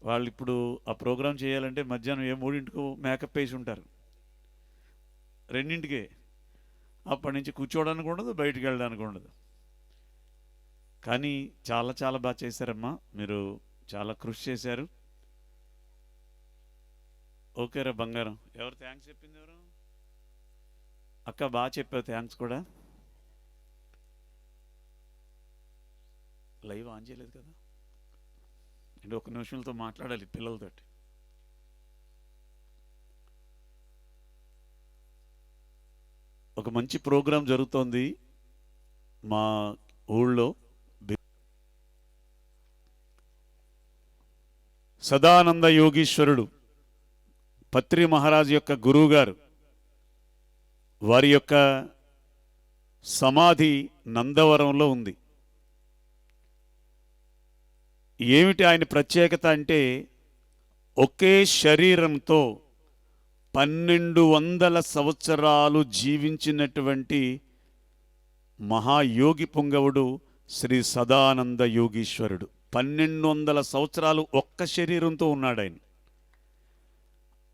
వాళ్ళు ఇప్పుడు ఆ ప్రోగ్రాం చేయాలంటే మధ్యాహ్నం 3ంటికి మేకప్ వేసి ఉంటారు, 2ంటికే. అప్పటి నుంచి కూర్చోవడానికి ఉండదు, బయటికి వెళ్ళడానికి ఉండదు. కానీ చాలా చాలా బాగా చేశారమ్మా, మీరు చాలా కృషి చేశారు. ఓకేరా బంగారం. ఎవరు థ్యాంక్స్ చెప్పింది? ఎవరు? అక్క బాగా చెప్పావు, థ్యాంక్స్ కూడా. లైవ్ ఆన్ చేయలేదు కదా అంటే, ఒక నిమిషంతో మాట్లాడాలి పిల్లలతోటి. ఒక మంచి ప్రోగ్రాం జరుగుతోంది మా ఊళ్ళో. సదానంద యోగీశ్వరుడు పత్రి మహారాజు యొక్క గురువుగారు, వారి యొక్క సమాధి నందవరంలో ఉంది. ఏమిటి ఆయన ప్రత్యేకత అంటే, ఒకే శరీరంతో 1200 సంవత్సరాలు జీవించినటువంటి మహాయోగి పుంగవుడు శ్రీ సదానంద యోగీశ్వరుడు. 1200 సంవత్సరాలు ఒక్క శరీరంతో ఉన్నాడు ఆయన.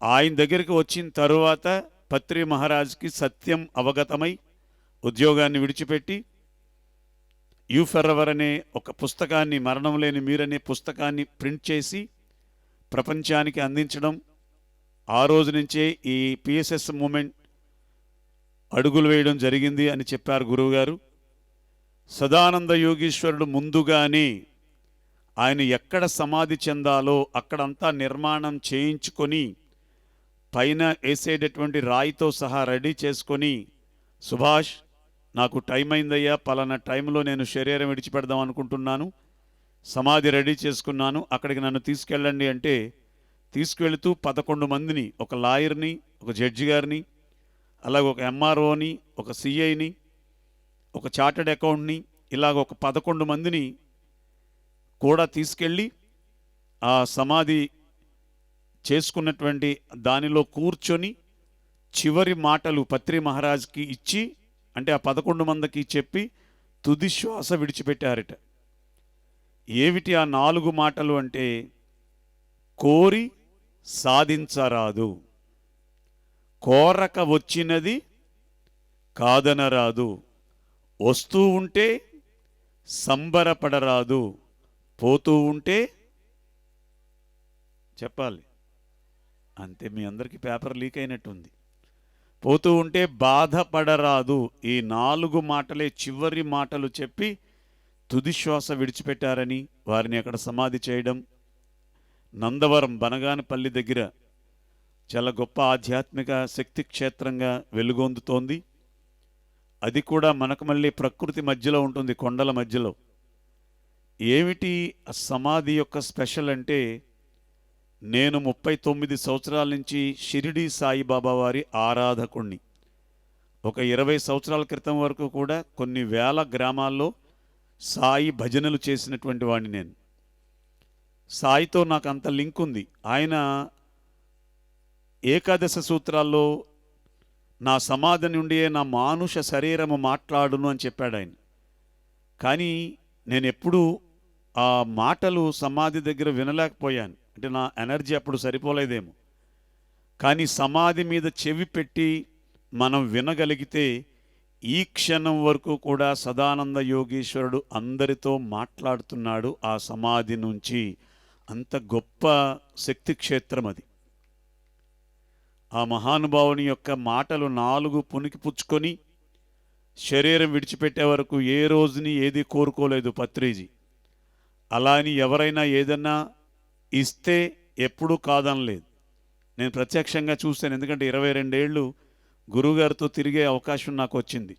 ఆయన దగ్గరికి వచ్చిన తరువాత పత్రి మహారాజ్కి సత్యం అవగతమై ఉద్యోగాన్ని విడిచిపెట్టి యూ ఫెర్రవర్ అనే ఒక పుస్తకాన్ని, మరణం లేని మీరనే పుస్తకాన్ని ప్రింట్ చేసి ప్రపంచానికి అందించడం. ఆ రోజు నుంచే ఈ పిఎస్ఎస్ మూమెంట్ అడుగులు వేయడం జరిగింది అని చెప్పారు గురువుగారు. సదానంద యోగీశ్వరుడు ముందుగానే ఆయన ఎక్కడ సమాధి చెందాలో అక్కడంతా నిర్మాణం చేయించుకొని, పైన వేసేటటువంటి రాయితో సహా రెడీ చేసుకొని, సుభాష్ నాకు టైం అయిందయ్యా, పలానా టైంలో నేను శరీరం విడిచిపెడదాం అనుకుంటున్నాను, సమాధి రెడీ చేసుకున్నాను, అక్కడికి నన్ను తీసుకెళ్ళండి అంటే తీసుకెళ్తూ 11 మందిని, ఒక లాయర్ని, ఒక జడ్జి గారిని, అలాగే ఒక ఎంఆర్ఓని, ఒక సిఐని, ఒక చార్టెడ్ అకౌంట్ని, ఇలాగ ఒక 11 మందిని కూడా తీసుకెళ్ళి ఆ సమాధి చేసుకున్నటువంటి దానిలో కూర్చొని చివరి మాటలు పత్రి మహారాజ్కి ఇచ్చి, అంటే ఆ 11 మందికి చెప్పి తుది శ్వాస విడిచిపెట్టారట. ఏమిటి ఆ 4 మాటలు అంటే, కోరి సాధించరాదు, కోరక వచ్చినది కాదనరాదు, వస్తూ ఉంటే సంబరపడరాదు, పోతూ ఉంటే చెప్పాలి అంతే. మీ అందరికీ పేపర్ లీక్ అయినట్టుంది. పోతూ ఉంటే బాధపడరాదు. ఈ 4 మాటలే చివరి మాటలు చెప్పి తుది శ్వాస విడిచిపెట్టారని వారిని అక్కడ సమాధి చేయడం నందవరం బనగానపల్లి దగ్గర చాలా గొప్ప ఆధ్యాత్మిక శక్తి క్షేత్రంగా వెలుగొందుతోంది. అది కూడా మనకు మళ్ళీ ప్రకృతి మధ్యలో ఉంటుంది, కొండల మధ్యలో. ఏమిటి సమాధి యొక్క స్పెషల్ అంటే, నేను 39 సంవత్సరాల నుంచి షిరిడి సాయిబాబా వారి ఆరాధకుణ్ణి. ఒక 20 సంవత్సరాల క్రితం వరకు కూడా కొన్ని వేల గ్రామాల్లో సాయి భజనలు చేసినటువంటి వాడిని నేను. సాయితో నాకు అంత లింక్ ఉంది. ఆయన ఏకాదశ సూత్రాల్లో నా సమాధి నుండి నా మానుష శరీరము మాట్లాడును అని చెప్పాడు ఆయన. కానీ నేను ఎప్పుడూ ఆ మాటలు సమాధి దగ్గర వినలేకపోయాను. అంటే నా ఎనర్జీ అప్పుడు సరిపోలేదేమో. కానీ సమాధి మీద చెవి పెట్టి మనం వినగలిగితే ఈ క్షణం వరకు కూడా సదానంద యోగీశ్వరుడు అందరితో మాట్లాడుతున్నాడు ఆ సమాధి నుంచి. అంత గొప్ప శక్తి క్షేత్రం అది. ఆ మహానుభావుని యొక్క మాటలు 4 పునికి పుచ్చుకొని శరీరం విడిచిపెట్టే వరకు ఏ రోజుని ఏది కోరుకోలేదు పత్రిజీ. అలా అని ఎవరైనా ఏదన్నా ఇస్తే ఎప్పుడూ కాదనలేదు. నేను ప్రత్యక్షంగా చూశాను. ఎందుకంటే 22 ఏళ్ళు గురువుగారితో తిరిగే అవకాశం నాకు వచ్చింది.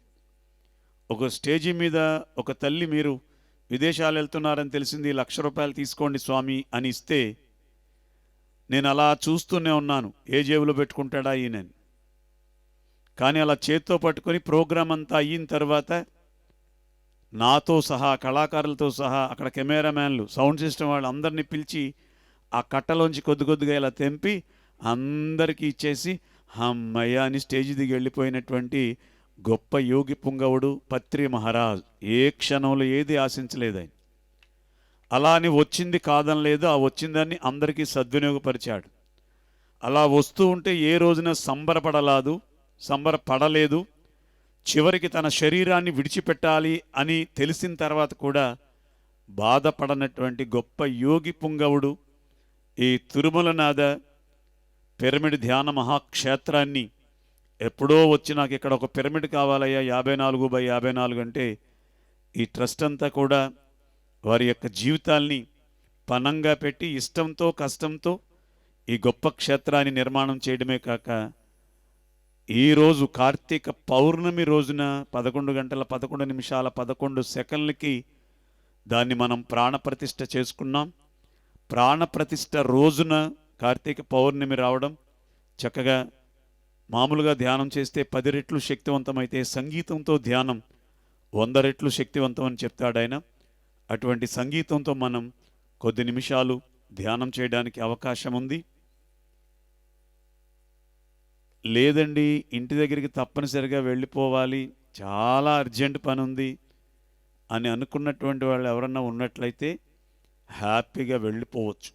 ఒక స్టేజీ మీద ఒక తల్లి, మీరు విదేశాలు వెళ్తున్నారని తెలిసింది, ₹1,00,000 తీసుకోండి స్వామి అని ఇస్తే నేను అలా చూస్తూనే ఉన్నాను, ఏ జేబులో పెట్టుకుంటాడా ఈయనని. కానీ అలా చేత్తో పట్టుకొని ప్రోగ్రాం అంతా అయిన తర్వాత నాతో సహా, కళాకారులతో సహా, అక్కడ కెమెరామ్యాన్లు, సౌండ్ సిస్టమ్ వాళ్ళు అందరినీ పిలిచి ఆ కట్టలోంచి కొద్దిగా ఇలా తెంపి అందరికీ ఇచ్చేసి అమ్మయ్య అని స్టేజ్ దిగి వెళ్ళిపోయినటువంటి గొప్ప యోగి పుంగవుడు పత్రి మహారాజ్. ఏ క్షణంలో ఏది ఆశించలేదు ఆయన. అలా అని వచ్చింది కాదనలేదు, ఆ వచ్చిందాన్ని అందరికీ సద్వినియోగపరిచాడు. అలా వస్తూ ఉంటే ఏ రోజున సంబరపడలేదు. చివరికి తన శరీరాన్ని విడిచిపెట్టాలి అని తెలిసిన తర్వాత కూడా బాధపడనటువంటి గొప్ప యోగి పుంగవుడు ఈ తిరుమలనాథ పిరమిడ్ ధ్యాన మహాక్షేత్రాన్ని ఎప్పుడో వచ్చి నాకు ఇక్కడ ఒక పిరమిడ్ కావాలయ్యా 54x54 అంటే ఈ ట్రస్ట్ అంతా కూడా వారి యొక్క జీవితాల్ని పణంగా పెట్టి ఇష్టంతో కష్టంతో ఈ గొప్ప క్షేత్రాన్ని నిర్మాణం చేయడమే కాక ఈరోజు కార్తీక పౌర్ణమి రోజున 11 గంటల 11 నిమిషాల 11 సెకండ్లకి దాన్ని మనం ప్రాణప్రతిష్ఠ చేసుకున్నాం. ప్రాణప్రతిష్ఠ రోజున కార్తీక పౌర్ణమి రావడం, చక్కగా మామూలుగా ధ్యానం చేస్తే 10 రెట్లు శక్తివంతమైతే సంగీతంతో ధ్యానం 100 రెట్లు శక్తివంతం అని చెప్తాడు ఆయన. అటువంటి సంగీతంతో మనం కొద్ది నిమిషాలు ధ్యానం చేయడానికి అవకాశం ఉంది. లేదండి ఇంటి దగ్గరికి తప్పనిసరిగా వెళ్ళిపోవాలి, చాలా అర్జెంట్ పని ఉంది అని అనుకున్నటువంటి వాళ్ళు ఎవరన్నా ఉన్నట్లయితే హ్యాపీగా వెళ్ళిపోవచ్చు.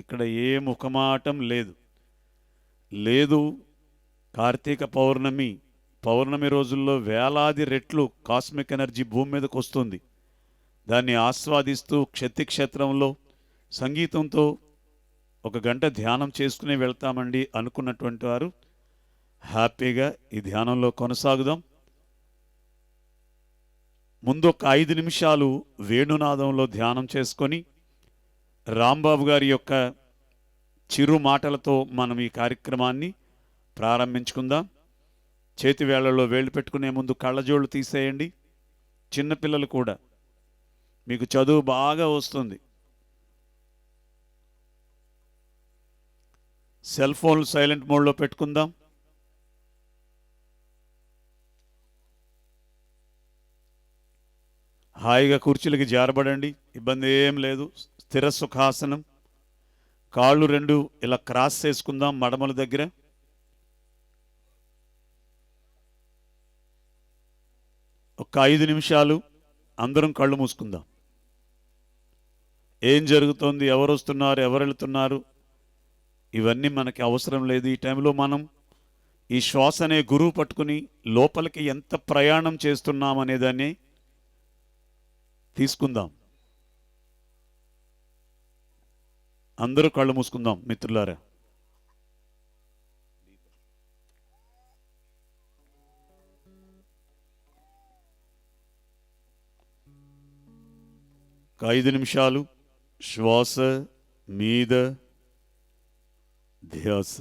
ఇక్కడ ఏ ముఖమాటం లేదు. కార్తీక పౌర్ణమి రోజుల్లో వేలాది రెట్లు కాస్మిక్ ఎనర్జీ భూమి మీదకి వస్తుంది. దాన్ని ఆస్వాదిస్తూ క్షేత్రంలో సంగీతంతో 1 గంట ధ్యానం చేసుకుని వెళ్తామండి అనుకున్నటువంటి వారు హ్యాపీగా ఈ ధ్యానంలో కొనసాగుదాం. ముందు ఒక 5 నిమిషాలు వేణునాదంలో ధ్యానం చేసుకొని రాంబాబు గారి యొక్క చిరు మాటలతో మనం ఈ కార్యక్రమాన్ని ప్రారంభించుకుందాం. చేతి వేళ్లలో వేళ్ళు పెట్టుకునే ముందు కళ్ళజోళ్ళు తీసేయండి. చిన్నపిల్లలు కూడా, మీకు చదువు బాగా వస్తుంది. సెల్ ఫోన్లు సైలెంట్ మోడ్లో పెట్టుకుందాం. హాయిగా కుర్చీలకి జారబడండి, ఇబ్బంది ఏం లేదు. స్థిర సుఖాసనం, కాళ్ళు 2 ఇలా క్రాస్ చేసుకుందాం మడమల దగ్గర. ఒక 5 నిమిషాలు అందరం కళ్ళు మూసుకుందాం. ఏం జరుగుతోంది, ఎవరు వస్తున్నారు, ఎవరు వెళుతున్నారు, ఇవన్నీ మనకి అవసరం లేదు. ఈ టైంలో మనం ఈ శ్వాస అనే గురువు పట్టుకుని లోపలికి ఎంత ప్రయాణం చేస్తున్నాం అనేదాన్ని తీసుకుందాం. అందరూ కళ్ళు మూసుకుందాం మిత్రులారా. ఒక 5 నిమిషాలు శ్వాస మీద ధ్యాస.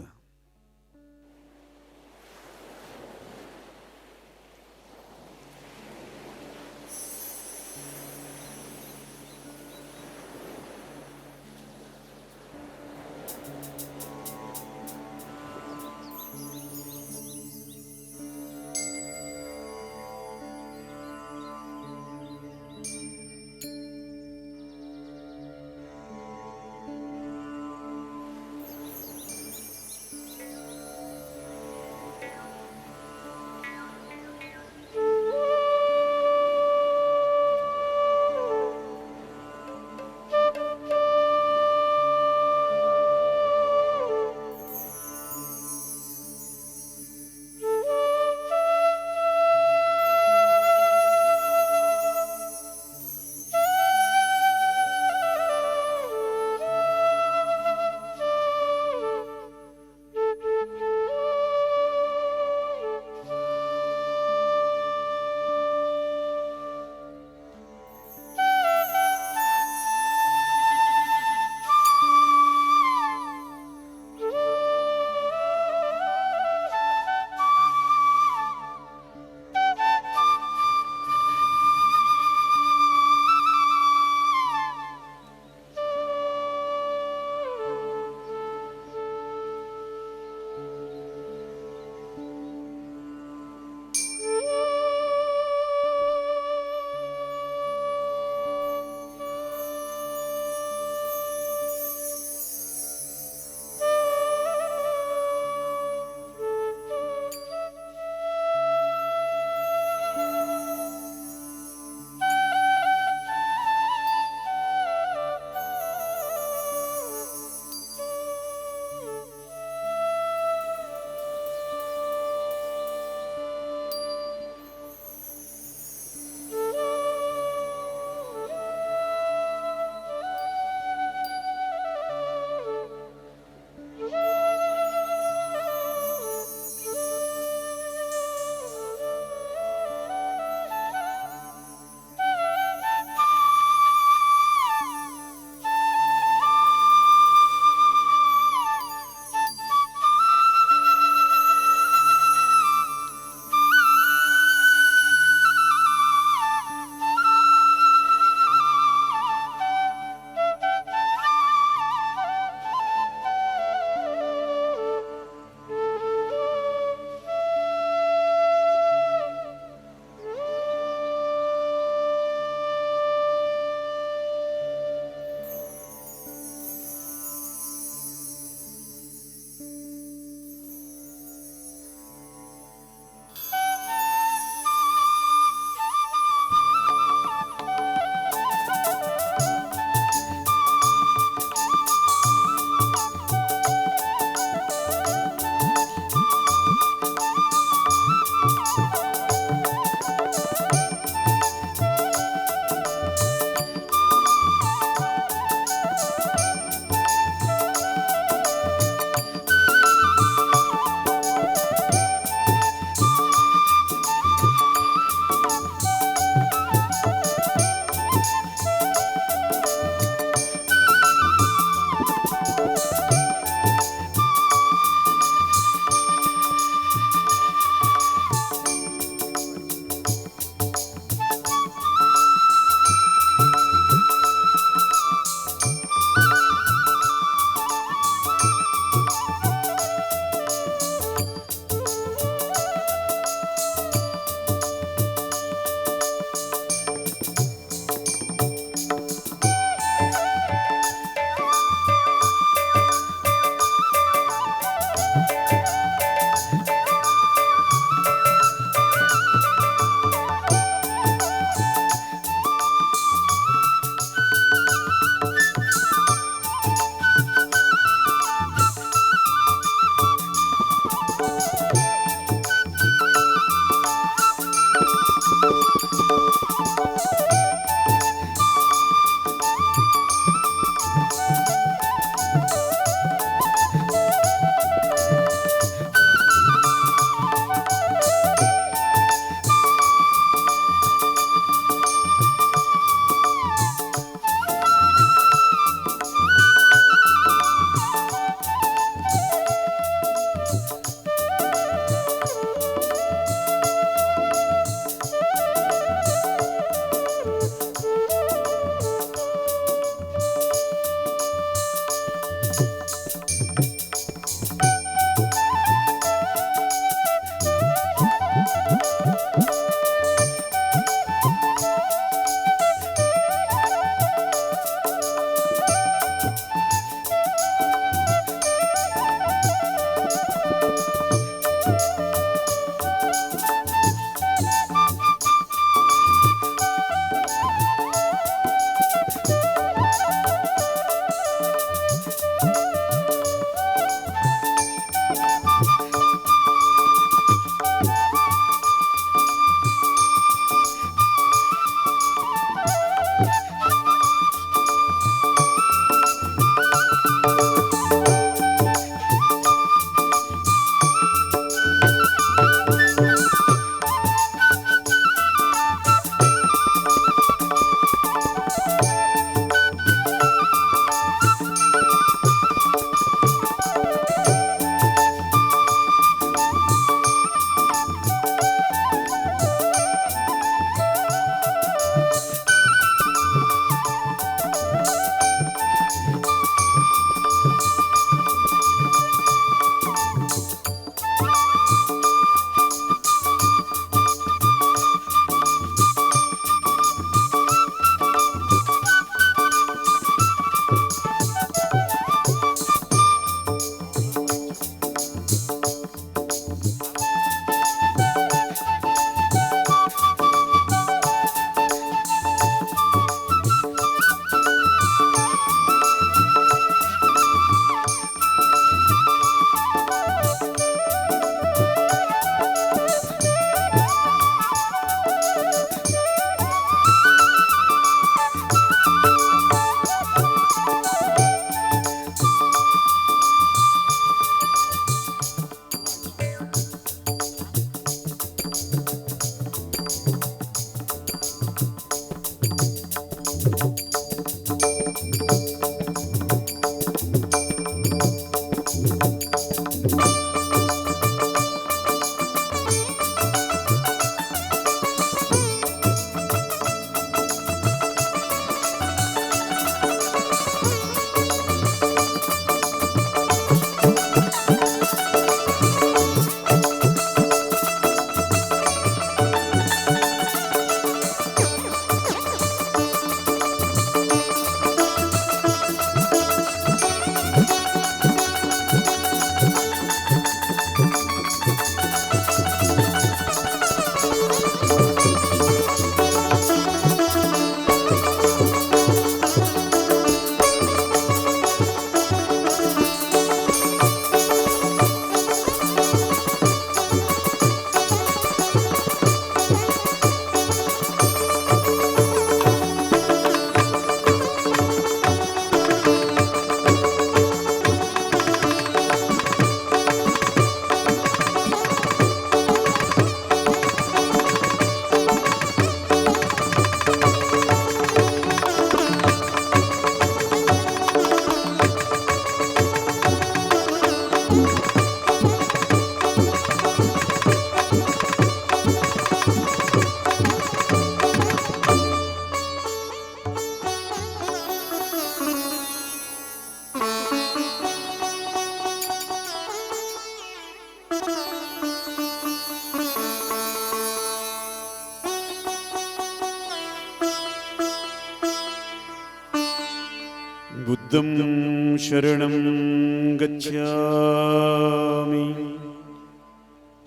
बुद्धं शरणं गच्छामि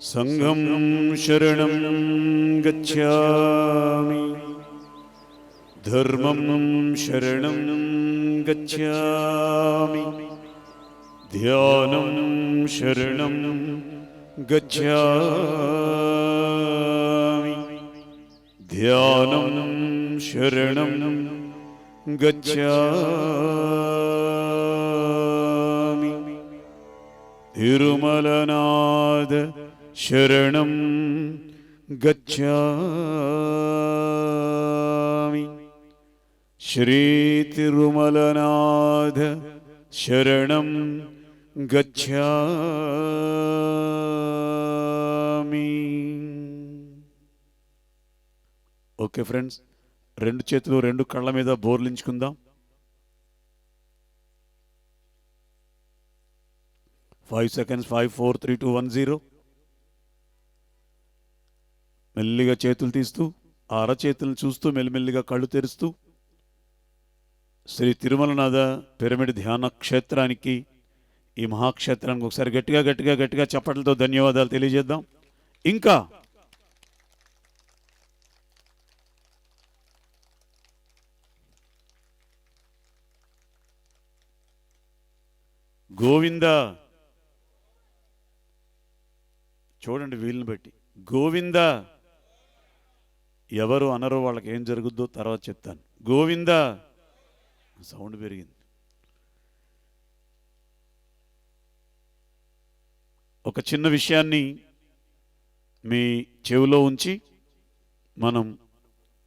संघं शरणं गच्छामि धर्मं शरणं गच्छामि ध्यानं शरणं गच्छामि ध्यानं शरणं गच्छामि तिरुमलनाथ शरणं गच्छामि श्री तिरुमलनाथ शरणं गच्छामि. ఓకే ఫ్రెండ్స్, రెండు చేతులు రెండు కళ్ళ మీద బోర్లించుకుందాం. 5 seconds. 5 4 3 2 1 0. మెల్లిగా చేతులు తీస్తూ ఆ అరచేతులను చూస్తూ మెల్లిమెల్లిగా కళ్ళు తెరుస్తూ శ్రీ తిరుమలనాథ పిరమిడ్ ధ్యాన క్షేత్రానికి, ఈ మహాక్షేత్రానికి ఒకసారి గట్టిగా గట్టిగా గట్టిగా చప్పట్లతో ధన్యవాదాలు తెలియజేద్దాం. ఇంకా గోవింద, చూడండి వీళ్ళని బట్టి గోవింద. ఎవరు అనరో వాళ్ళకి ఏం జరుగుద్దో తర్వాత చెప్తాను. గోవింద, సౌండ్ పెరిగింది. ఒక చిన్న విషయాన్ని మీ చెవిలో ఉంచి మనం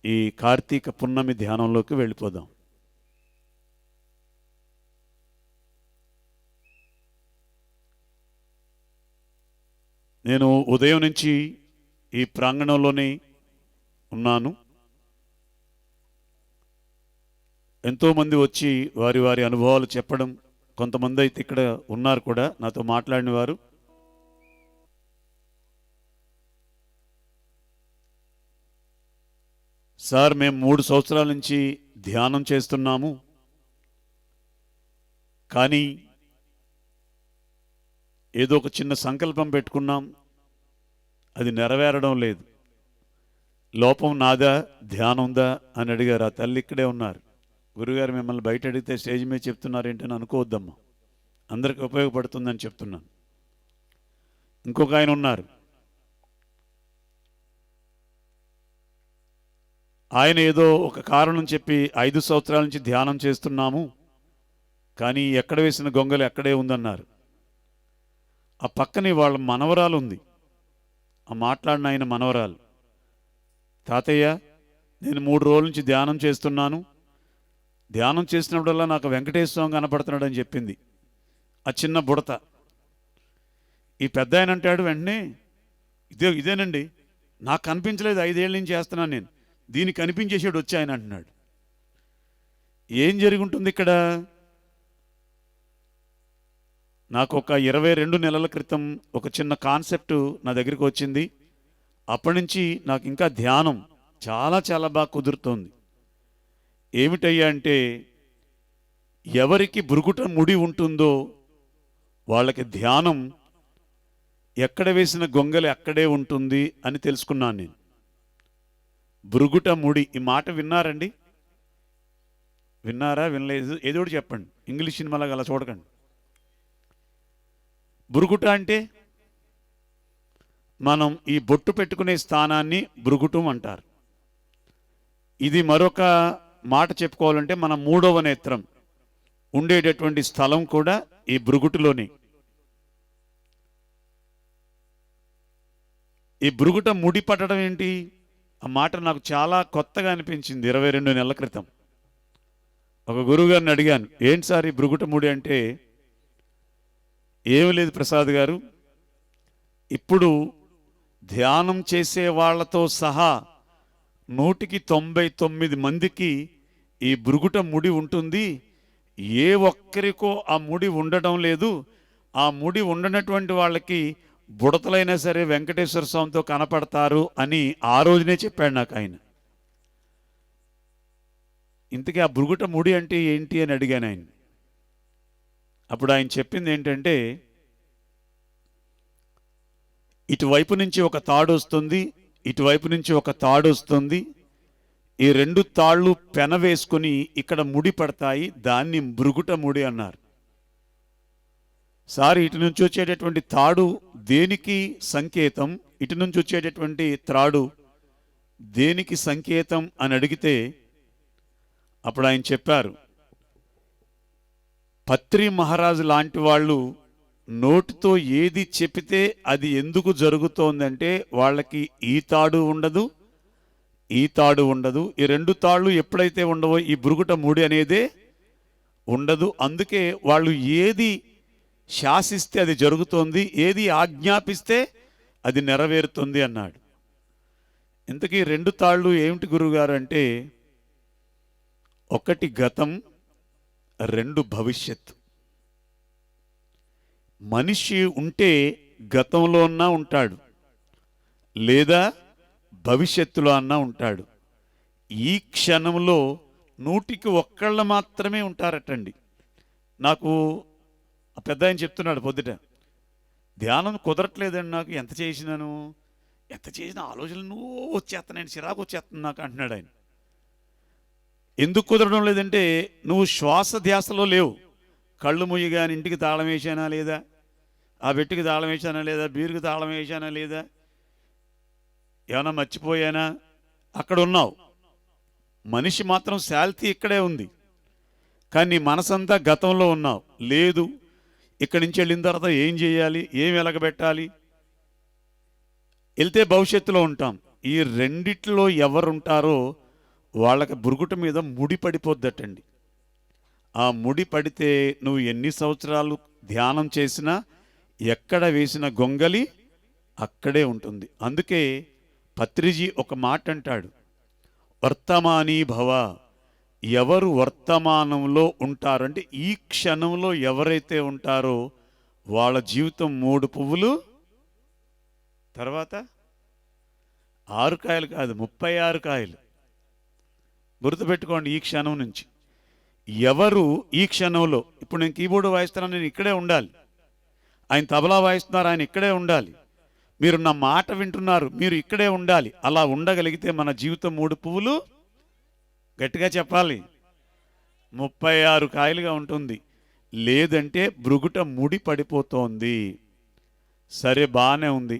ఈ కార్తీక పున్నమి ధ్యానంలోకి వెళ్ళిపోదాం. నేను ఉదయం నుంచి ఈ ప్రాంగణంలోనే ఉన్నాను. ఎంతోమంది వచ్చి వారి వారి అనుభవాలు చెప్పడం, కొంతమంది అయితే ఇక్కడ ఉన్నారు కూడా నాతో మాట్లాడిన వారు. సార్, మేము 3 సంవత్సరాల నుంచి ధ్యానం చేస్తున్నాము, కానీ ఏదో ఒక చిన్న సంకల్పం పెట్టుకున్నాం, అది నెరవేరడం లేదు. లోపం నాదా, ధ్యానందా అని అడిగారు. ఆ తల్లి ఇక్కడే ఉన్నారు. గురుగారు మిమ్మల్ని బయట అడిగితే స్టేజ్ మీద చెప్తున్నారు ఏంటని అనుకోవద్దమ్మా, అందరికి ఉపయోగపడుతుందని చెప్తున్నాను. ఇంకొక ఆయన ఉన్నారు, ఆయన ఏదో ఒక కారణం చెప్పి 5 సంవత్సరాల నుంచి ధ్యానం చేస్తున్నాము, కానీ ఎక్కడ వేసిన గొంగలి అక్కడే ఉందన్నారు. ఆ పక్కనే వాళ్ళ మనవరాలు ఉంది, ఆ మాట్లాడిన ఆయన మనవరాలు. తాతయ్య, నేను 3 రోజుల నుంచి ధ్యానం చేస్తున్నాను, ధ్యానం చేసినప్పుడల్లా నాకు వెంకటేశ్వర స్వామి కనపడుతున్నాడని చెప్పింది. ఆ చిన్న బుడత. ఈ పెద్ద ఆయన అంటాడు వెంటనే, ఇదేనండి నాకు కనిపించలేదు, 5 ఏళ్ళ నుంచి చేస్తున్నాను నేను, దీనికి కనిపించేసాడు వచ్చి ఆయన అంటున్నాడు. ఏం జరిగి ఉంటుంది ఇక్కడ? నాకు ఒక 22 నెలల క్రితం ఒక చిన్న కాన్సెప్ట్ నా దగ్గరికి వచ్చింది. అప్పటి నుంచి నాకు ఇంకా ధ్యానం చాలా చాలా బాగా కుదురుతోంది. ఏమిటయ్యా అంటే, ఎవరికి భృగుట ముడి ఉంటుందో వాళ్ళకి ధ్యానం ఎక్కడ వేసిన గొంగలి అక్కడే ఉంటుంది అని తెలుసుకున్నాను నేను. భృగుట ముడి, ఈ మాట విన్నారండి? విన్నారా? వినలేదు? ఏదో ఒకటి చెప్పండి, ఇంగ్లీష్ సినిమాలాగా అలా చూడకండి. భృగుట అంటే మనం ఈ బొట్టు పెట్టుకునే స్థానాన్ని భృగుటం అంటారు. ఇది మరొక మాట చెప్పుకోవాలంటే మన 3వ నేత్రం ఉండేటటువంటి స్థలం కూడా ఈ భృగుటిలోనే. ఈ భృగుట ముడి పట్టడం ఏంటి? ఆ మాట నాకు చాలా కొత్తగా అనిపించింది 22 నెలల క్రితం. ఒక గురువుగారిని అడిగాను, ఏంటి సార్ ఈ భృగుట ముడి అంటే, ఏమి లేదు ప్రసాద్ గారు, ఇప్పుడు ధ్యానం చేసే వాళ్ళతో సహా 199 మందికి ఈ భృగుట ముడి ఉంటుంది, ఏ ఒక్కరికో ఆ ముడి ఉండడం లేదు, ఆ ముడి ఉండనటువంటి వాళ్ళకి బుడతలైనా సరే వెంకటేశ్వర స్వామితో కనపడతారు అని ఆ రోజునే చెప్పాడు నాకు ఆయన. ఇంతకీ ఆ భృగుట ముడి అంటే ఏంటి అని అడిగాను ఆయన. అప్పుడు ఆయన చెప్పింది ఏంటంటే, ఇటువైపు నుంచి ఒక తాడు వస్తుంది, ఇటువైపు నుంచి ఒక తాడు వస్తుంది. ఈ రెండు తాళ్ళు పెన వేసుకుని ఇక్కడ ముడి పడతాయి, దాన్ని మృగుట ముడి అన్నారు. సార్, ఇటు నుంచి వచ్చేటటువంటి తాడు దేనికి సంకేతం, ఇటు నుంచి వచ్చేటటువంటి త్రాడు దేనికి సంకేతం అని అడిగితే అప్పుడు ఆయన చెప్పారు, పత్రి మహారాజు లాంటి వాళ్ళు నోటితో ఏది చెప్తే అది ఎందుకు జరుగుతోందంటే వాళ్ళకి ఈ తాడు ఉండదు, ఈ తాడు ఉండదు. ఈ రెండు తాళ్ళు ఎప్పుడైతే ఉండవో ఈ బురుగుట ముడి అనేదే ఉండదు. అందుకే వాళ్ళు ఏది శాసిస్తే అది జరుగుతోంది, ఏది ఆజ్ఞాపిస్తే అది నెరవేరుతుంది అన్నాడు. ఇంతకీ రెండు తాళ్ళు ఏమిటి గురువుగారు అంటే, ఒకటి గతం, రెండు భవిష్యత్తు. మనిషి ఉంటే గతంలో అన్నా ఉంటాడు, లేదా భవిష్యత్తులో అన్నా ఉంటాడు. ఈ క్షణంలో 100కి 1 మాత్రమే ఉంటారటండి. నాకు పెద్ద ఆయన చెప్తున్నాడు పొద్దుట, ధ్యానం కుదరట్లేదండి నాకు, ఎంత చేసినా ఆలోచనలు వచ్చేస్తున్నాయి, చిరాకు వచ్చేస్తుంది నాకు అంటున్నాడు ఆయన. ఎందుకు కుదరడం లేదంటే, నువ్వు శ్వాస ధ్యాసలో లేవు. కళ్ళు ముయ్యగాని ఇంటికి తాళం వేసానా లేదా, ఆ వెట్టుకి తాళం వేసానా లేదా, బీరుకి తాళం వేసానా లేదా, ఏమైనా మర్చిపోయానా, అక్కడ ఉన్నావు. మనిషి మాత్రం శాల్తీ ఇక్కడే ఉంది, కానీ నీ మనసంతా గతంలో ఉన్నావు. లేదు, ఇక్కడి నుంచి వెళ్ళిన తర్వాత ఏం చేయాలి, ఏం వెలగబెట్టాలి, వెళ్తే భవిష్యత్తులో ఉంటాం. ఈ రెండిట్లో ఎవరుంటారో వాళ్ళకి బురుగుట మీద ముడి పడిపోద్దటండి. ఆ ముడి పడితే నువ్వు ఎన్ని సంవత్సరాలు ధ్యానం చేసినా, ఎక్కడ వేసిన గొంగలి అక్కడే ఉంటుంది. అందుకే పత్రిజీ ఒక మాట అంటాడు, వర్తమానీ భవ. ఎవరు వర్తమానంలో ఉంటారంటే ఈ క్షణంలో ఎవరైతే ఉంటారో వాళ్ళ జీవితం 3 పువ్వులు, తర్వాత 6 కాయలు కాదు, 36 కాయలు. గుర్తుపెట్టుకోండి, ఈ క్షణం నుంచి. ఎవరు ఈ క్షణంలో, ఇప్పుడు నేను కీబోర్డు వాయిస్తున్నాను, నేను ఇక్కడే ఉండాలి. ఆయన తబలా వాయిస్తున్నారు, ఆయన ఇక్కడే ఉండాలి. మీరు నా మాట వింటున్నారు, మీరు ఇక్కడే ఉండాలి. అలా ఉండగలిగితే మన జీవితం 3 పువ్వులు, గట్టిగా చెప్పాలి, 36 కాయలుగా ఉంటుంది. లేదంటే బృగుట ముడి పడిపోతోంది. సరే, బాగానే ఉంది.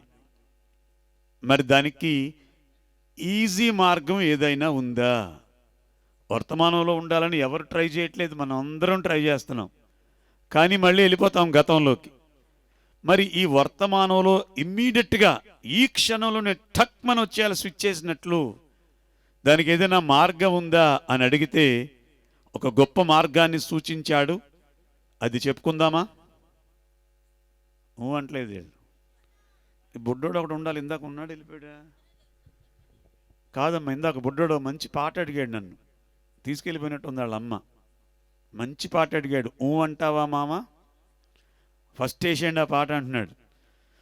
మరి దానికి ఈజీ మార్గం ఏదైనా ఉందా? వర్తమానంలో ఉండాలని ఎవరు ట్రై చేయట్లేదు, మనం అందరం ట్రై చేస్తున్నాం, కానీ మళ్ళీ వెళ్ళిపోతాం గతంలోకి. మరి ఈ వర్తమానంలో ఇమ్మీడియట్గా ఈ క్షణంలోనే టక్మని వచ్చేయాలి, స్విచ్ చేసినట్లు. దానికి ఏదైనా మార్గం ఉందా అని అడిగితే ఒక గొప్ప మార్గాన్ని సూచించాడు. అది చెప్పుకుందామా? అంటలేదు. బుడ్డోడు ఒకటి ఉండాలి, ఇందాక ఉన్నాడు, వెళ్ళిపోయాడా? కాదమ్మా, ఇందాక బుడ్డోడు మంచి పాట అడిగాడు, నన్ను తీసుకెళ్ళిపోయినట్టు ఉంది వాళ్ళ అమ్మ. మంచి పాట అడిగాడు, అంటావా మామ, ఫస్ట్ వేసేయండి ఆ పాట అంటున్నాడు.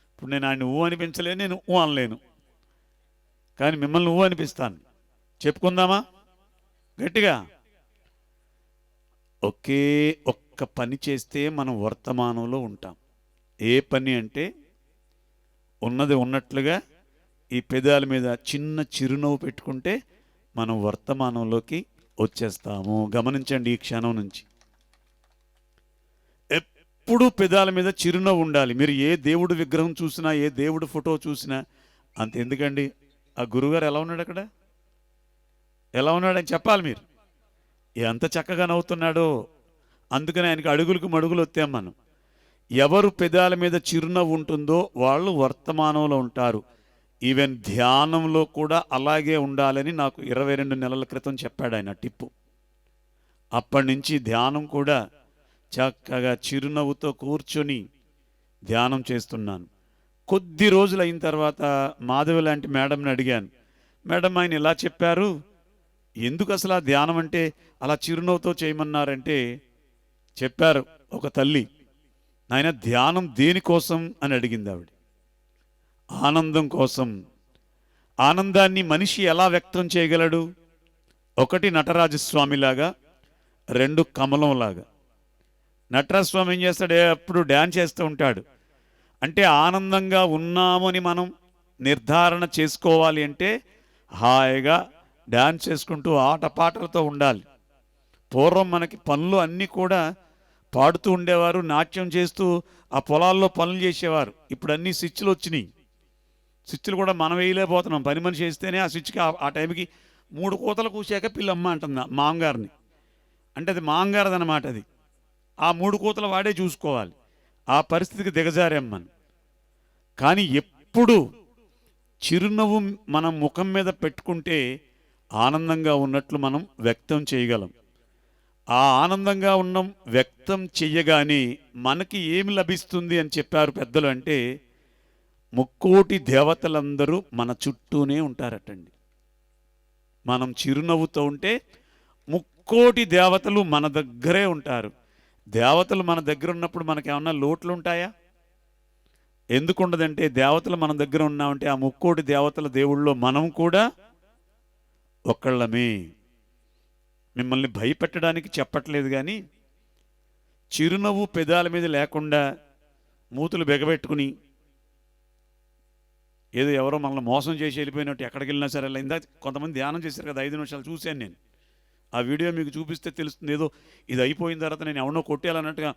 ఇప్పుడు నేను ఆయన అనిపించలేను, నేను అనలేను, కానీ మిమ్మల్ని అనిపిస్తాను. చెప్పుకుందామా గట్టిగా? ఒకే ఒక్క పని చేస్తే మనం వర్తమానంలో ఉంటాం. ఏ పని అంటే, ఉన్నది ఉన్నట్లుగా ఈ పెదాల మీద చిన్న చిరునవ్వు పెట్టుకుంటే మనం వర్తమానంలోకి వచ్చేస్తాము. గమనించండి, ఈ క్షణం నుంచి ఎప్పుడూ పెదాల మీద చిరునవ్వు ఉండాలి. మీరు ఏ దేవుడు విగ్రహం చూసినా, ఏ దేవుడు ఫోటో చూసినా అంత ఎందుకండి, ఆ గురువుగారు ఎలా ఉన్నాడు, అక్కడ ఎలా ఉన్నాడని చెప్పాలి మీరు. ఎంత చక్కగా నవ్వుతున్నాడో, అందుకని ఆయనకి అడుగులకు మడుగులు వస్తాం మనం. ఎవరు పెదాల మీద చిరునవ్వు ఉంటుందో వాళ్ళు వర్తమానంలో ఉంటారు. ఈవెన్ ధ్యానంలో కూడా అలాగే ఉండాలని నాకు 22 నెలల క్రితం చెప్పాడు ఆయన టిప్పు. అప్పటి నుంచి ధ్యానం కూడా చక్కగా చిరునవ్వుతో కూర్చొని ధ్యానం చేస్తున్నాను. కొద్ది రోజులు అయిన తర్వాత మాధవి లాంటి మేడంని అడిగాను, మేడం ఆయన ఇలా చెప్పారు, ఎందుకు అసలు ఆ ధ్యానం అంటే అలా చిరునవ్వుతో చేయమన్నారంటే చెప్పారు ఒక తల్లి, నాయన ధ్యానం దేనికోసం అని అడిగింది ఆవిడ. ఆనందం కోసం. ఆనందాన్ని మనిషి ఎలా వ్యక్తం చేయగలడు? ఒకటి నటరాజస్వామిలాగా, 2 కమలంలాగా. నటరాజ స్వామి ఏం చేస్తాడు? ఎప్పుడు డ్యాన్స్ చేస్తూ ఉంటాడు. అంటే ఆనందంగా ఉన్నామని మనం నిర్ధారణ చేసుకోవాలి అంటే హాయిగా డ్యాన్స్ చేసుకుంటూ ఆటపాటలతో ఉండాలి. పూర్వం మనకి పనులు అన్నీ కూడా పాడుతూ ఉండేవారు, నాట్యం చేస్తూ ఆ పొలాల్లో పనులు చేసేవారు. ఇప్పుడు అన్నీ స్విచ్లు వచ్చినాయి. స్విచ్లు కూడా మనం వేయలేకపోతున్నాం. పని మనిషి వేస్తేనే ఆ స్విచ్కి ఆ టైంకి 3 కూతలు కూసాక పిల్లమ్మ అంటుంది మామగారిని. అంటే అది మామగారిది అన్నమాట. అది ఆ 3 కూతలు వాడే చూసుకోవాలి. ఆ పరిస్థితికి దిగజారేమ్మని. కానీ ఎప్పుడు చిరునవ్వు మనం ముఖం మీద పెట్టుకుంటే ఆనందంగా ఉన్నట్లు మనం వ్యక్తం చేయగలం. ఆ ఆనందంగా ఉన్నాం వ్యక్తం చెయ్యగానే మనకి ఏమి లభిస్తుంది అని చెప్పారు పెద్దలు. అంటే ముక్కోటి దేవతలందరూ మన చుట్టూనే ఉంటారటండి. మనం చిరునవ్వుతో ఉంటే ముక్కోటి దేవతలు మన దగ్గరే ఉంటారు. దేవతలు మన దగ్గర ఉన్నప్పుడు మనకేమన్నా లోట్లు ఉంటాయా? ఎందుకు ఉండదంటే దేవతలు మన దగ్గర ఉన్నామంటే ఆ ముక్కోటి దేవతల దేవుళ్ళలో మనం కూడా ఒక్కళ్ళమే. మిమ్మల్ని భయపెట్టడానికి చెప్పట్లేదు, కానీ చిరునవ్వు పెదాల మీద లేకుండా మూతులు బెగబెట్టుకుని ఏదో ఎవరో మనల్ని మోసం చేసి వెళ్ళిపోయినట్టు ఎక్కడికి వెళ్ళినా సరే అలా. ఇందాక కొంతమంది ధ్యానం చేశారు కదా, 5 నిమిషాలు చూశాను నేను. ఆ వీడియో మీకు చూపిస్తే తెలుస్తుంది. ఏదో ఇది అయిపోయిన తర్వాత నేను ఎవరినో కొట్టేయాలన్నట్టుగా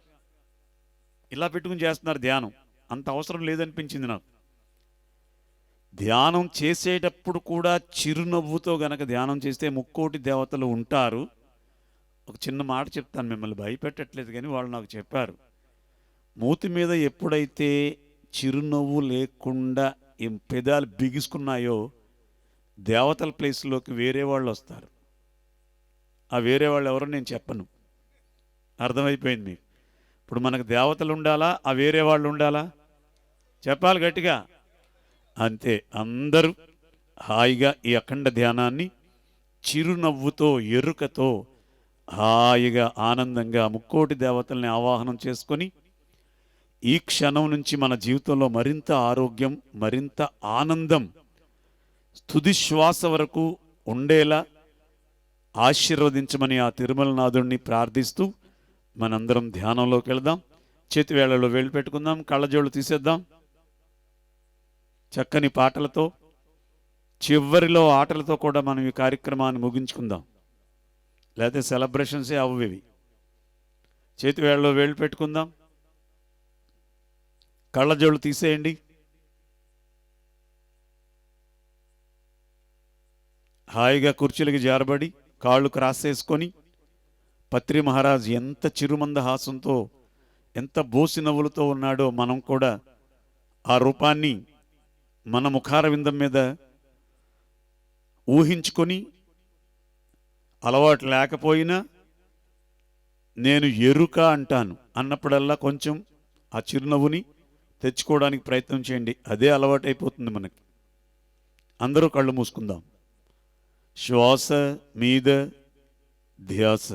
ఇలా పెట్టుకుని చేస్తున్నారు ధ్యానం. అంత అవసరం లేదనిపించింది నాకు. ధ్యానం చేసేటప్పుడు కూడా చిరునవ్వుతో గనక ధ్యానం చేస్తే ముక్కోటి దేవతలు ఉంటారు. ఒక చిన్న మాట చెప్తాను, మిమ్మల్ని భయపెట్టట్లేదు కానీ వాళ్ళు నాకు చెప్పారు. మూతి మీద ఎప్పుడైతే చిరునవ్వు లేకుండా పెదాలు బిగుసుకున్నాయో దేవతల ప్లేస్లోకి వేరే వాళ్ళు వస్తారు. ఆ వేరే వాళ్ళు ఎవరో నేను చెప్పను. అర్థమైపోయింది మీకు. ఇప్పుడు మనకు దేవతలు ఉండాలా, ఆ వేరే వాళ్ళు ఉండాలా? చెప్పాలి గట్టిగా. అంతే. అందరూ హాయిగా ఈ అఖండ ధ్యానాన్ని చిరునవ్వుతో ఎరుకతో హాయిగా ఆనందంగా ముక్కోటి దేవతల్ని ఆవాహనం చేసుకొని ఈ క్షణం నుంచి మన జీవితంలో మరింత ఆరోగ్యం, మరింత ఆనందం తుది శ్వాస వరకు ఉండేలా ఆశీర్వదించమని ఆ తిరుమలనాథుడిని ప్రార్థిస్తూ మనందరం ధ్యానంలోకి వెళదాం. చేతి వేళలో వేళ్ళు పెట్టుకుందాం, కళ్ళజోళ్ళు తీసేద్దాం. చక్కని పాటలతో చివరిలో ఆటలతో కూడా మనం ఈ కార్యక్రమాన్ని ముగించుకుందాం. లేకపోతే సెలబ్రేషన్సే అవ్వేవి. చేతి వేళలో వేళ్ళు పెట్టుకుందాం, కళ్ళజోళ్ళు తీసేయండి. హాయిగా కుర్చీలకి జారబడి కాళ్ళు క్రాస్ చేసుకొని పత్రి మహారాజ్ ఎంత చిరుమందహాసంతో ఎంత బోసి నవ్వులతో ఉన్నాడో మనం కూడా ఆ రూపాన్ని మన ముఖార విందం మీద ఊహించుకొని అలవాటు లేకపోయినా నేను ఎరుక అంటాను అన్నప్పుడల్లా కొంచెం ఆ చిరునవ్వుని తెచ్చుకోవడానికి ప్రయత్నం చేయండి. అదే అలవాటు అయిపోతుంది మనకి. అందరూ కళ్ళు మూసుకుందాం. శ్వాస మీద ధ్యాస.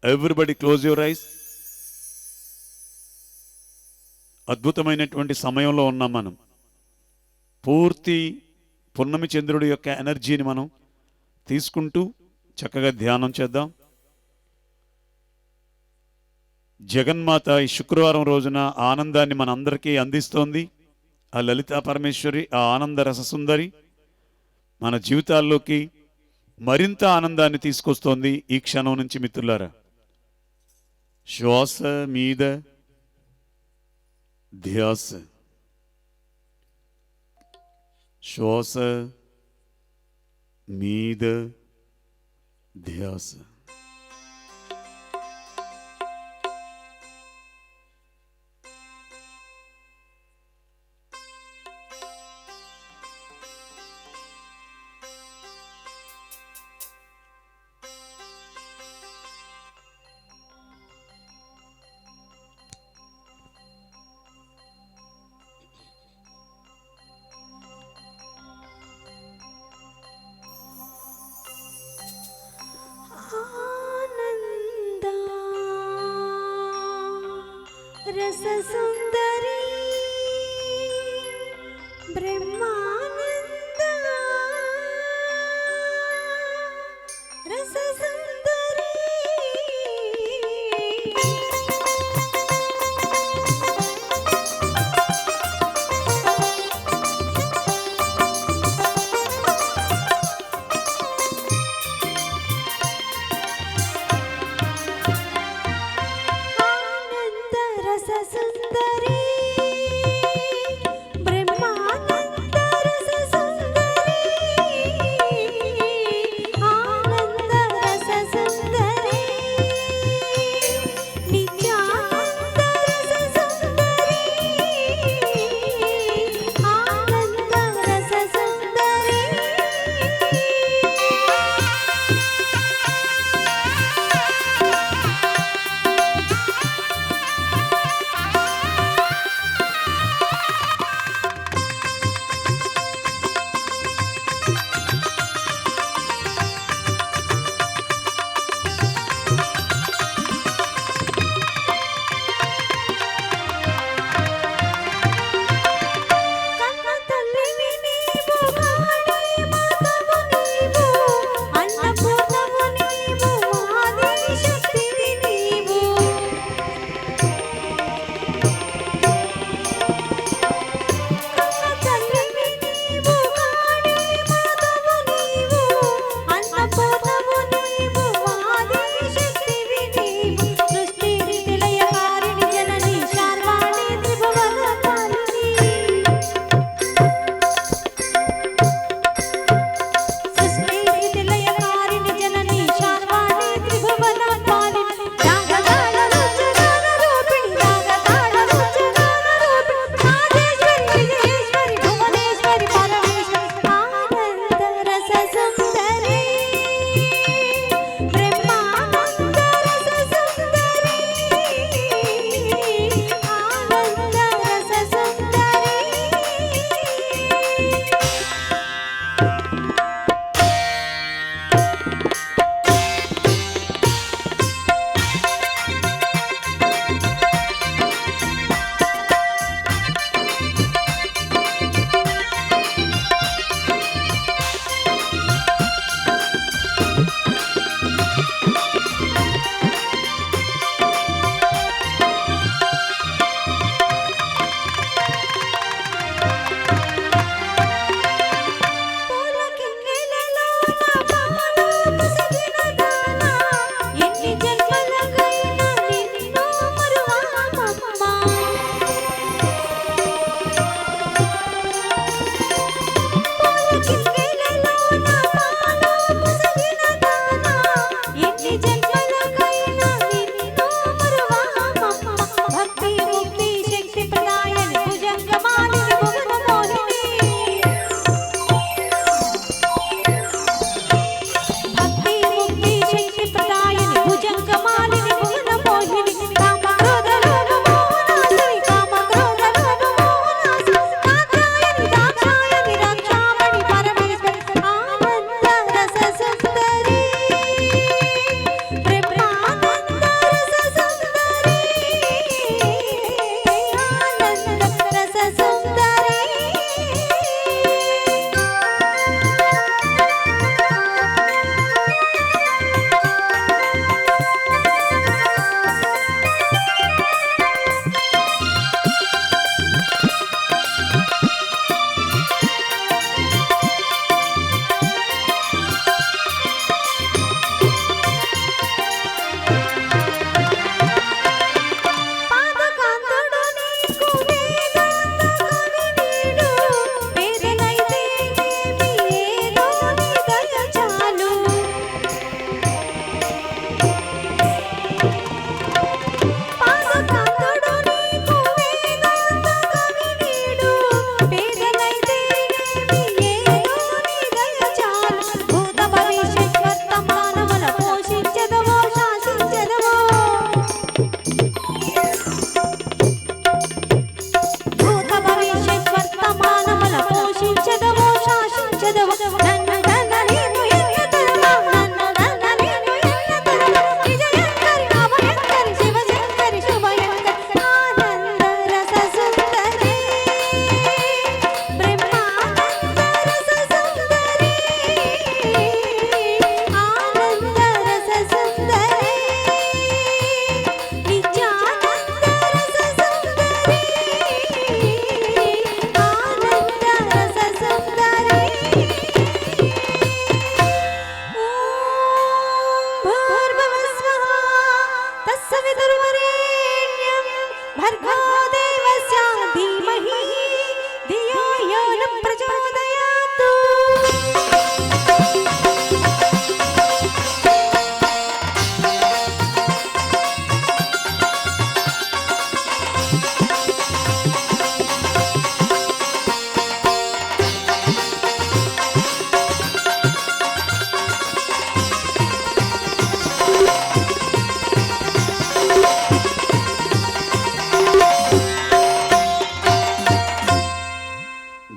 Everybody close your eyes. అద్భుతమైనటువంటి సమయంలో ఉన్నాం మనం. పూర్తి పున్నమి చంద్రుడి యొక్క ఎనర్జీని మనం తీసుకుంటూ చక్కగా ధ్యానం చేద్దాం. జగన్మాత ఈ శుక్రవారం రోజున ఆనందాన్ని మన అందరికీ అందిస్తోంది. ఆ లలితా పరమేశ్వరి, ఆ ఆనంద రససుందరి మన జీవితాల్లోకి మరింత ఆనందాన్ని తీసుకొస్తోంది ఈ క్షణం నుంచి. మిత్రులారా, శ్వాస మీద ధ్యాస. శ్వాస మీద ధ్యాస. रससुंदरी ब्रह्मानंद रससुंदरी రస సుందరి బ్రహ్మానంద రస సుందరి ఆనంద రస సుందరి నిత్యానంద రస సుందరి ఆనంద రస సుందరి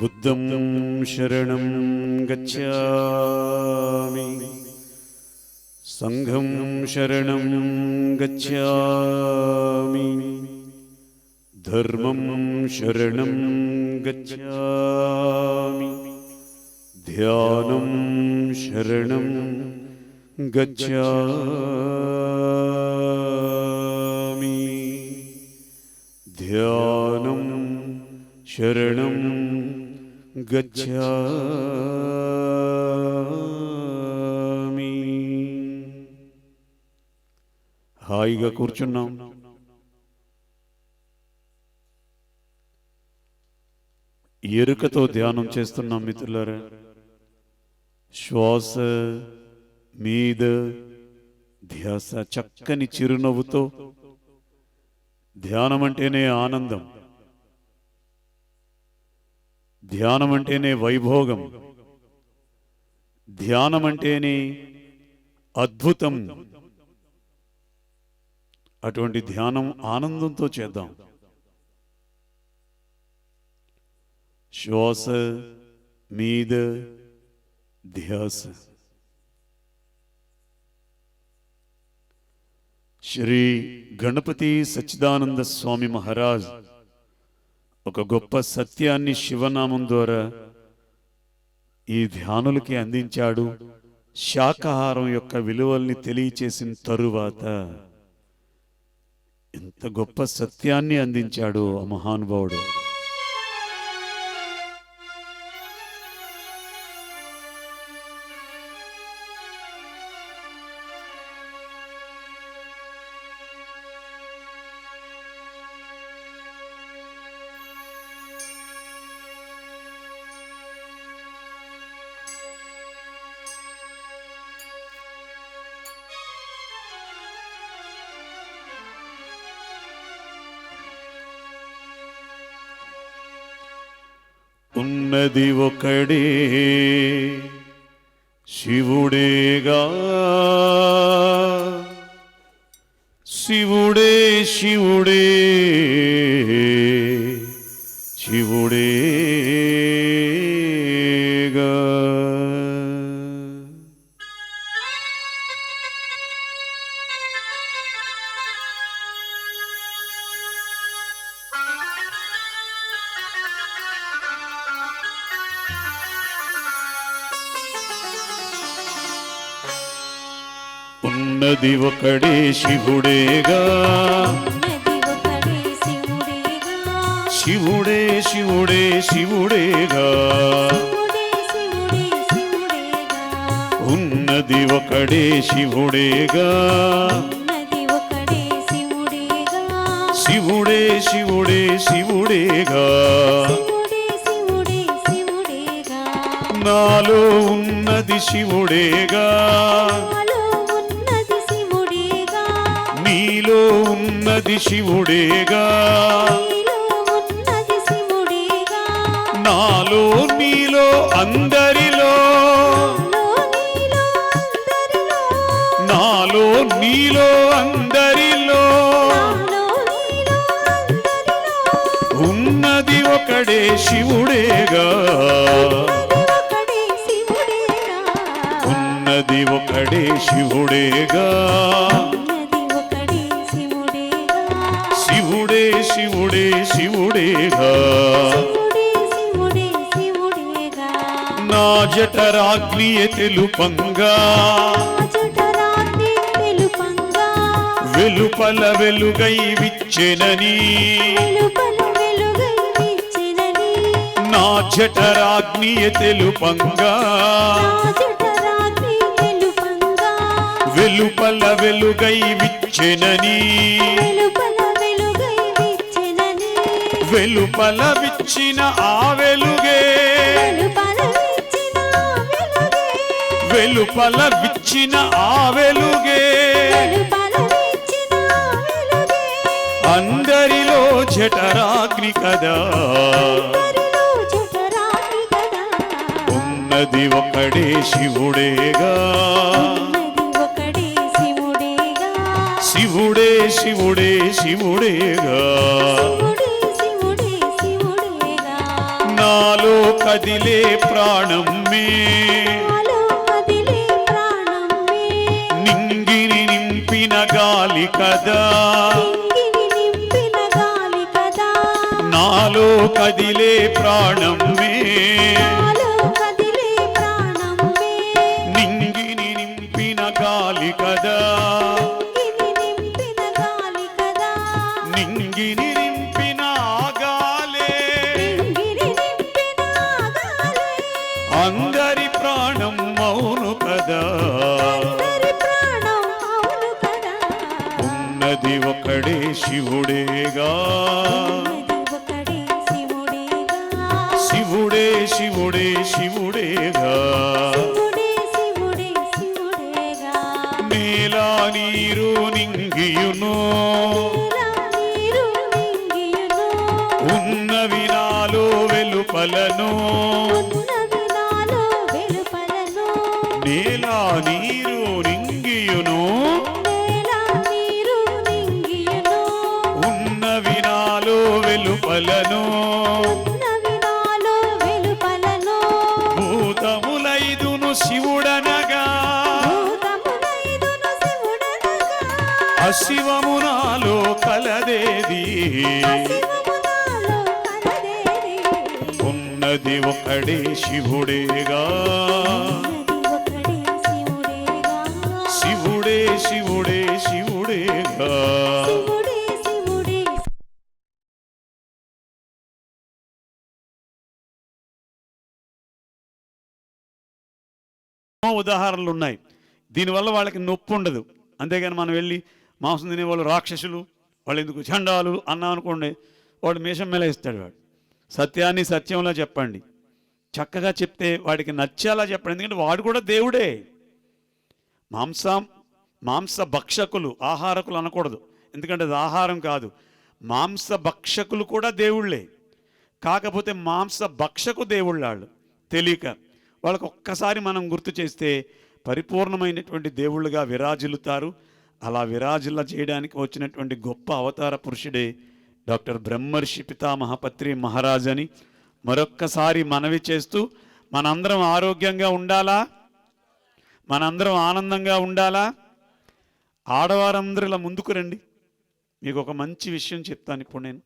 బుద్ధం శరణం గచ్ఛామి, సంఘం శరణం గచ్ఛామి, ధర్మం శరణం గచ్ఛామి, ధ్యానం శరణం గచ్ఛామి, ధ్యానం శరణం గచ్ఛామి. హాయిగా కూర్చున్నాం. ఎరుకతో ధ్యానం చేస్తున్నాం మిత్రులారా. శ్వాస మీద ధ్యాస, చక్కని చిరునవ్వుతో. ధ్యానం అంటేనే ఆనందం, ధ్యానం అంటేనే వైభోగం, ధ్యానం అంటేనే అద్భుతం. అటువంటి ధ్యానం ఆనందంతో చేద్దాం. శ్వాస మీద ధ్యాస. శ్రీ గణపతి సచ్చిదానంద స్వామి మహారాజ్ ఒక గొప్ప సత్యాన్ని శివనామం ద్వారా ఈ ధ్యానులకి అందించాడు. శాకాహారం యొక్క విలువల్ని తెలియచేసిన తరువాత ఎంత గొప్ప సత్యాన్ని అందించాడు ఆ మహానుభావుడు. ఉన్నది ఒకడే శివుడేగా, శివుడే శివుడే శివుడేగా. ఉన్నది ఒకడే శివుడేగా, శివుడే శివుడే శివుడేగా. ఉన్నది ఒకడే శివుడేగా, శివుడే శివుడే శివుడేగా. నాలో ఉన్నది శివుడేగా, నీలో ఉన్నది శివుడేగా. నాలో నీలో అందరిలో, నాలో నీలో అందరిలో ఉన్నది ఒకడే శివుడేగా, ఉన్నది ఒకడే శివుడేగా. శివుడే శివుడే శివుడేగా. నా జఠరాగ్నియ తెలుపంగా, వెలుపల వెలుగై విచ్చెనని. నా జఠరాగ్నియ తెలుపంగా, వెలుపల వెలుగై విచ్చెనని. వెలుపల విచ్చిన ఆ వెలుగే, వెలుపల విచ్చిన ఆ వెలుగే అందరిలో జఠరాగ్ని కదా. ఉన్నది ఒకడే శివుడేగా, శివుడే శివుడే శివుడేగా. నాలో కదిలే ప్రాణమ్మే నాలో కదిలే ప్రాణమే నింగిని నింపిన గాలి కదా నింగిని నింపిన గాలి కదా నాలో కదిలే ప్రాణమ్మే నాలో కదిలే ప్రాణమే నింగిని నింపిన గాలి కదా నింగిని నింపిన గాలి కదా నింగిని నింపిన గాలే నింగిని నింపిన గాలి అందరి ప్రాణం మౌను కదా అందరి ప్రాణం అవును కదా ఉన్నది ఒకడే శివుడేగా ఉన్నది ఒకడే శివుడేగా శివుడే శివుడే శివుడేగా శివుడే శివుడే శివుడేగా నేలా నీరు నింగియును నీలా నీరు నింగియును ఉన్నవి నాలో వెలుపలను ఉన్నవి నాలో వెలుపలను నేలా నీరు నింగియును నేలా నీరు నింగియును ఉన్నవి నాలో వెలుపలను ఉన్నవి నాలో వెలుపలను భూతములైదును శివుడనగా భూతములైదును శివుడనగా అశివము నాలో కలదేది శివము నాలో కలదేది ఉన్నది ఒకడే శివుడేగా ఉన్నది ఒకడే శివుడేగా శివుడే శివుడే శివుడేగా శివుడే శివుడే ఉదాహరణలు ఉన్నాయి. దీనివల్ల వాళ్ళకి నొప్పి ఉండదు. అంతేగాని మనం వెళ్ళి మాంసం తినేవాళ్ళు రాక్షసులు, వాళ్ళు ఎందుకు చండాలు అన్నా అనుకోండి, వాడు మీషం మేళ ఇస్తాడు. వాడు సత్యాన్ని సత్యంలో చెప్పండి, చక్కగా చెప్తే వాడికి నచ్చేలా చెప్పండి. ఎందుకంటే వాడు కూడా దేవుడే. మాంస భక్షకులు, ఆహారకులు అనకూడదు, ఎందుకంటే అది ఆహారం కాదు. మాంస భక్షకులు కూడా దేవుళ్ళే. కాకపోతే మాంస భక్షకు దేవుళ్ళాళ్ళు తెలియక వాళ్ళకు ఒక్కసారి మనం గుర్తు చేస్తే పరిపూర్ణమైనటువంటి దేవుళ్ళుగా విరాజిల్లుతారు. అలా విరాజిల్ల చేయడానికి వచ్చినటువంటి గొప్ప అవతార పురుషుడే డాక్టర్ బ్రహ్మర్షి పితామహ పత్రి మహారాజ్ అని మరొక్కసారి మనవి చేస్తూ, మనందరం ఆరోగ్యంగా ఉండాలా, మనందరం ఆనందంగా ఉండాలా. ఆడవారందరూ ఇలా ముందుకు రండి. మీకు ఒక మంచి విషయం చెప్తాను ఇప్పుడు. నేను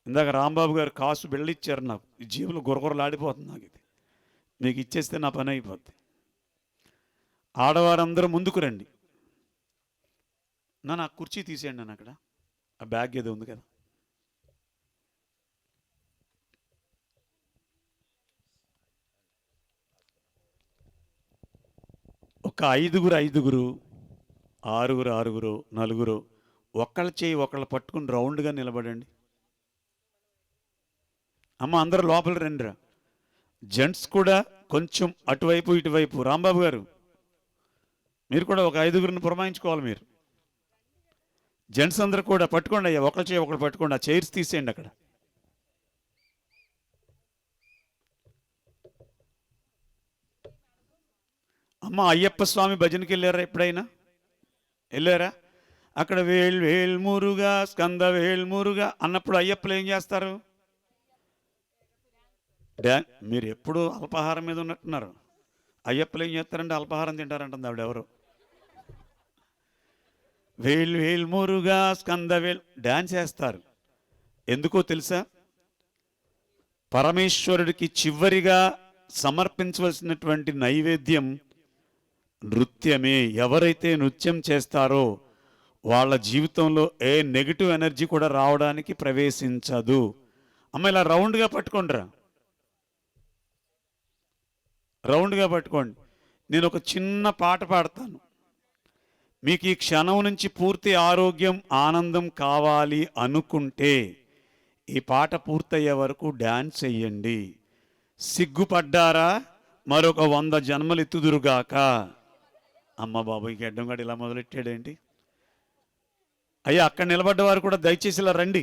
ఇందాక రాంబాబు గారు కాసు వెళ్ళిచ్చారు నాకు, ఈ జేబులో గురగురలాడిపోతుంది నాకు. ఇది మీకు ఇచ్చేస్తే నా పని అయిపోద్ది. ఆడవారందరూ ముందుకు రండి. నా కుర్చీ తీసేయండి నన్ను, అక్కడ ఆ బ్యాగ్ ఏదో ఉంది కదా. ఒక ఐదుగురు, ఆరుగురు, నలుగురు ఒకళ్ళ చేయి ఒకళ్ళు పట్టుకుని రౌండ్గా నిలబడండి. అమ్మ అందరూ లోపల రండిరా. జెంట్స్ కూడా కొంచెం అటువైపు ఇటువైపు. రాంబాబు గారు మీరు కూడా ఒక ఐదుగురిని పురమాయించుకోవాలి. మీరు జెంట్స్ అందరూ కూడా పట్టుకోండి అయ్యా, ఒకళ్ళ చేయి ఒకళ్ళు పట్టుకోండి. ఆ చైర్స్ తీసేయండి అక్కడ. అమ్మ అయ్యప్ప స్వామి భజనకి వెళ్ళారా ఎప్పుడైనా? వెళ్ళారా? అక్కడ వేల్ మురుగా స్కంద మురుగా అన్నప్పుడు అయ్యప్పలు ఏం చేస్తారు? మీరు ఎప్పుడు అల్పాహారం మీద ఉన్నట్టున్నారు. అయ్యప్పలు ఏం చేస్తారంటే అల్పాహారం తింటారంటుంది ఆవిడ ఎవరు. వేల్ మురుగా స్కంద డ్యాన్స్ చేస్తారు. ఎందుకో తెలుసా? పరమేశ్వరుడికి చివరిగా సమర్పించవలసినటువంటి నైవేద్యం నృత్యమే. ఎవరైతే నృత్యం చేస్తారో వాళ్ళ జీవితంలో ఏ నెగిటివ్ ఎనర్జీ కూడా రావడానికి ప్రవేశించదు. అమ్మ ఇలా రౌండ్గా పట్టుకోండిరా, రౌండ్గా పట్టుకోండి. నేను ఒక చిన్న పాట పాడతాను. మీకు ఈ క్షణం నుంచి పూర్తి ఆరోగ్యం, ఆనందం కావాలి అనుకుంటే ఈ పాట పూర్తయ్యే వరకు డ్యాన్స్ చెయ్యండి. సిగ్గుపడ్డారా? మరొక 100 జన్మలు ఎత్తుదురుగాక. అమ్మ బాబు, ఈ గడ్డంగాడు ఇలా మొదలెట్టాడేంటి? అయ్యా అక్కడ నిలబడ్డవారు కూడా దయచేసి ఇలా రండి,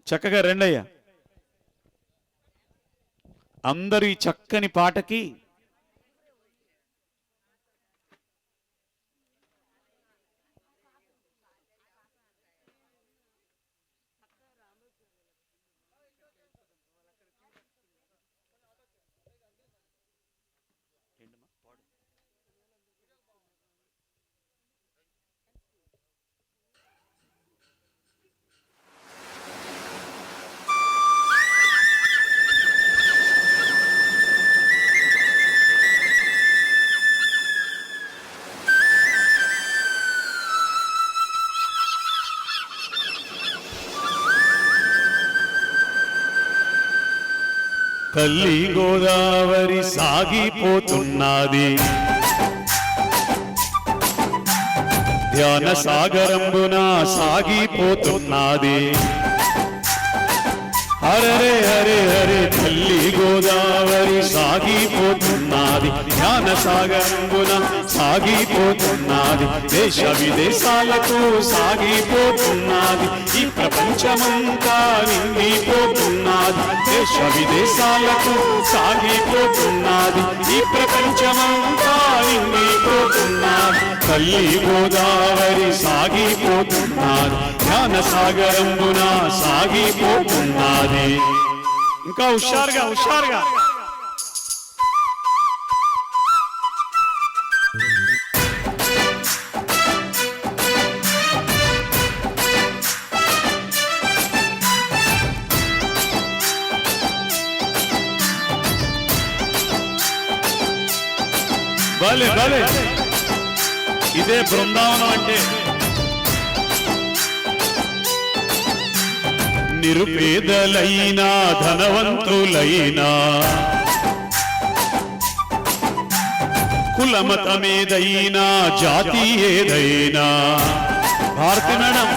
చక్కగా రండి అయ్యా. అందరూ ఈ చక్కని పాటకి తల్లి గోదావరి సాగిపోతున్నది, ధ్యాన సాగరంబున సాగిపోతున్నది. హరే హరే హరే తల్లి గోదావరి సాగిపోతున్నది, ధ్యాన సాగరంబున సాగిపోతున్నది. దేశ విదేశాలకు సాగిపోతున్నది, ఈ ప్రపంచమంతా నిండిపోతున్నది. దేశ విదేశాలకు సాగిపోతున్నది, ఈ ప్రపంచమంతా నిండిపోతున్నది. తల్లి గోదావరి సాగిపోతున్నది, ధ్యాన సాగరంబున సాగిపోతున్నది. ఇంకా హుషారుగా హుషారుగా. భలే భలే, ఇదే బృందావనం అంటే. నిరుపేదలైనా ధనవంతులైనా, కులమతమేదైనా జాతి ఏదైనా, భారతి మేడం,